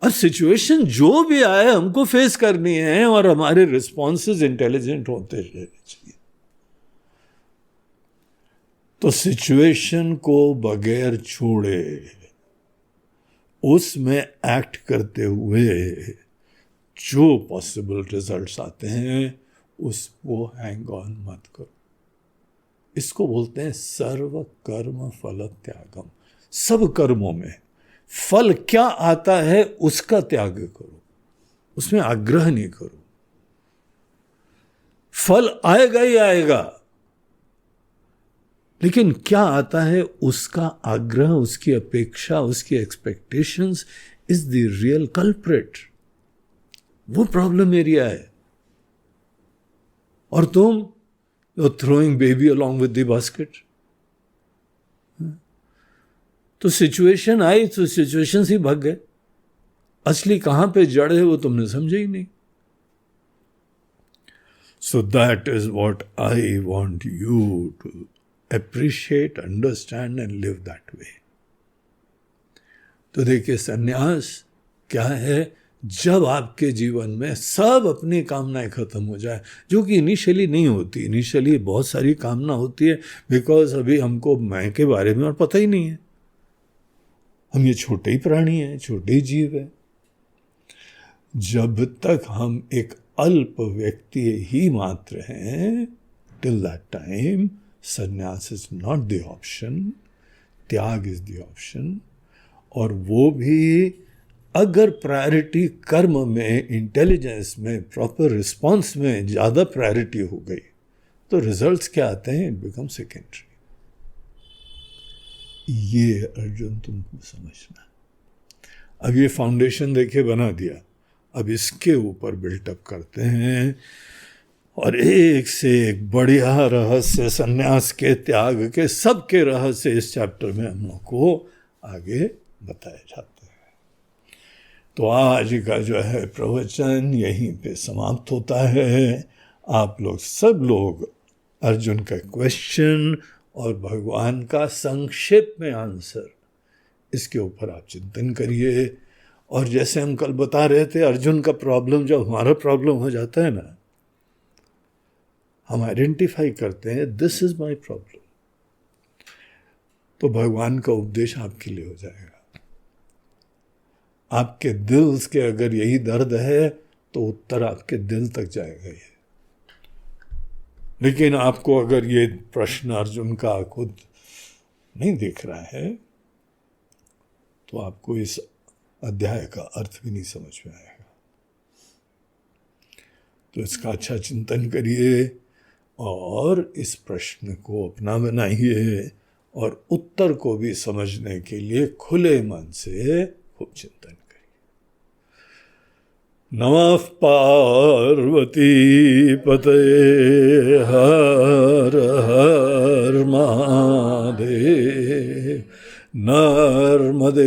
और सिचुएशन जो भी आए हमको फेस करनी है, और हमारे रिस्पॉन्सेज इंटेलिजेंट होते रहने चाहिए। तो सिचुएशन को बगैर छोड़े उसमें एक्ट करते हुए जो पॉसिबल रिजल्ट्स आते हैं उसको हैंग ऑन मत करो। इसको बोलते हैं सर्व कर्म फल त्यागम। सब कर्मों में फल क्या आता है उसका त्याग करो, उसमें आग्रह नहीं करो। फल आएगा ही आएगा, लेकिन क्या आता है उसका आग्रह, उसकी अपेक्षा, उसकी expectations is the real culprit. वो प्रॉब्लम एरिया है। और तुम you are throwing baby along with the basket. तो सिचुएशन आई तो सिचुएशन ही भाग गए, असली कहां पे जड़ है वो तुमने समझे ही नहीं। So that is what I want you to appreciate, understand and live that way. तो देखिए सन्यास क्या है, जब आपके जीवन में सब अपनी कामनाएं खत्म हो जाए, जो कि इनिशियली नहीं होती। इनिशियली बहुत सारी कामना होती है, बिकॉज अभी हमको मैं के बारे में और पता ही नहीं है। हम ये छोटे ही प्राणी हैं, छोटे ही जीव हैं। जब तक हम एक अल्प व्यक्ति ही मात्र हैं, टिल दैट टाइम संन्यास इज नॉट द ऑप्शन, त्याग इज द ऑप्शन। और वो भी अगर प्रायोरिटी कर्म में, इंटेलिजेंस में, प्रॉपर रिस्पॉन्स में ज़्यादा प्रायोरिटी हो गई तो रिजल्ट्स क्या आते हैं, इट बिकम सेकेंडरी। ये अर्जुन तुमको समझना। अब ये फाउंडेशन देखिए बना दिया, अब इसके ऊपर बिल्टअप करते हैं और एक से एक बढ़िया रहस्य संन्यास के, त्याग के, सबके रहस्य इस चैप्टर में हम लोग को आगे बताए जाते हैं। तो आज का जो है प्रवचन यहीं पे समाप्त होता है। आप लोग सब लोग अर्जुन का क्वेश्चन और भगवान का संक्षेप में आंसर, इसके ऊपर आप चिंतन करिए। और जैसे हम कल बता रहे थे, अर्जुन का प्रॉब्लम जब हमारा प्रॉब्लम हो जाता है ना, हम आइडेंटिफाई करते हैं दिस इज माय प्रॉब्लम, तो भगवान का उपदेश आपके लिए हो जाएगा। आपके दिल के अगर यही दर्द है तो उत्तर आपके दिल तक जाएगा ये। लेकिन आपको अगर ये प्रश्न अर्जुन का खुद नहीं दिख रहा है तो आपको इस अध्याय का अर्थ भी नहीं समझ में आएगा। तो इसका अच्छा चिंतन करिए और इस प्रश्न को अपना बनाइए और उत्तर को भी समझने के लिए खुले मन से खूब चिंतन करिए। नमः पार्वती पतये हर हर महादेव। नर्मदे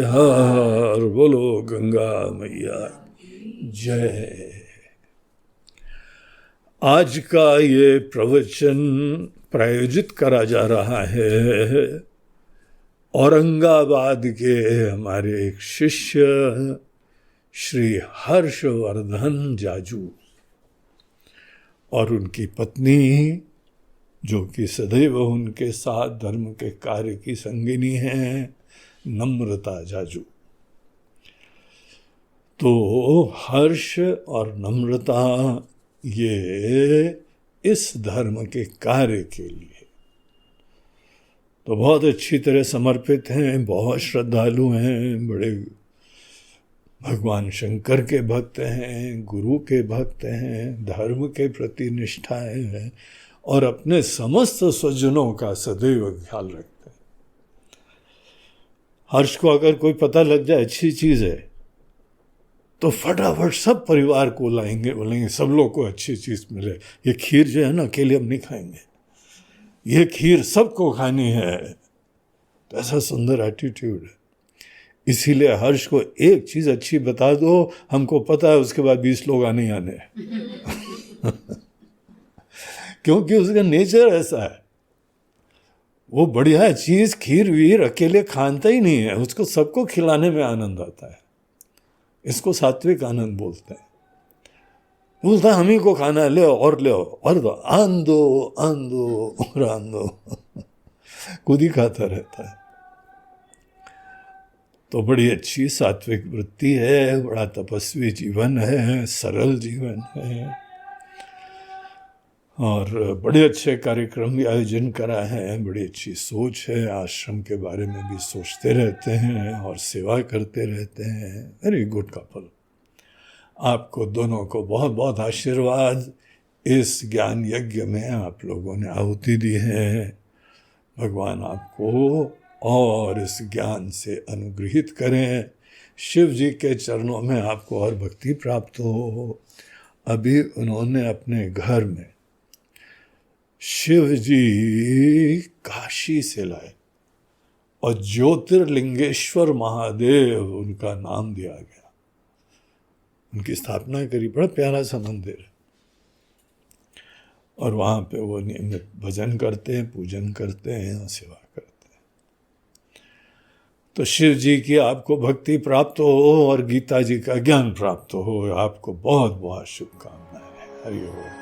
हर, बोलो गंगा मैया जय। आज का ये प्रवचन प्रायोजित करा जा रहा है औरंगाबाद के हमारे एक शिष्य श्री हर्षवर्धन जाजू और उनकी पत्नी, जो कि सदैव उनके साथ धर्म के कार्य की संगिनी हैं, नम्रता जाजू। तो हर्ष और नम्रता ये इस धर्म के कार्य के लिए तो बहुत अच्छी तरह समर्पित हैं, बहुत श्रद्धालु हैं, बड़े भगवान शंकर के भक्त हैं, गुरु के भक्त हैं, धर्म के प्रति निष्ठाएं हैं और अपने समस्त स्वजनों का सदैव ख्याल रखते हैं। हर्ष को अगर कोई पता लग जाए अच्छी चीज है तो फटाफट सब परिवार को लाएंगे, बोलेंगे सब लोग को अच्छी चीज मिले। ये खीर जो है ना अकेले हम नहीं खाएंगे, ये खीर सबको खानी है। तो ऐसा सुंदर एटीट्यूड है। इसीलिए हर्ष को एक चीज अच्छी बता दो, हमको पता है उसके बाद 20 लोग आने आने क्योंकि उसका नेचर ऐसा है। वो बढ़िया चीज खीर वीर अकेले खानता ही नहीं है, उसको सबको खिलाने में आनंद आता है। इसको सात्विक आनंद बोलते हैं। बोलता है हम ही को खाना है, ले और ले और दो, आन दो आन दो और आन दो खुद ही खाता रहता है। तो बड़ी अच्छी सात्विक वृत्ति है, बड़ा तपस्वी जीवन है, सरल जीवन है और बड़े अच्छे कार्यक्रम भी आयोजन करा है। बड़ी अच्छी सोच है, आश्रम के बारे में भी सोचते रहते हैं और सेवा करते रहते हैं। Very good couple. आपको दोनों को बहुत बहुत आशीर्वाद। इस ज्ञान यज्ञ में आप लोगों ने आहुति दी है। भगवान आपको और इस ज्ञान से अनुग्रहित करें। शिव जी के चरणों में आपको और भक्ति प्राप्त हो। अभी उन्होंने अपने घर में शिव जी काशी से लाए और ज्योतिर्लिंगेश्वर महादेव उनका नाम दिया गया, उनकी स्थापना करी। बड़ा प्यारा सा मंदिर है और वहाँ पे वो नियमित भजन करते हैं, पूजन करते हैं और सेवा करते हैं। तो शिव जी की आपको भक्ति प्राप्त हो और गीता जी का ज्ञान प्राप्त हो। आपको बहुत बहुत शुभकामनाएं। हरि ओम।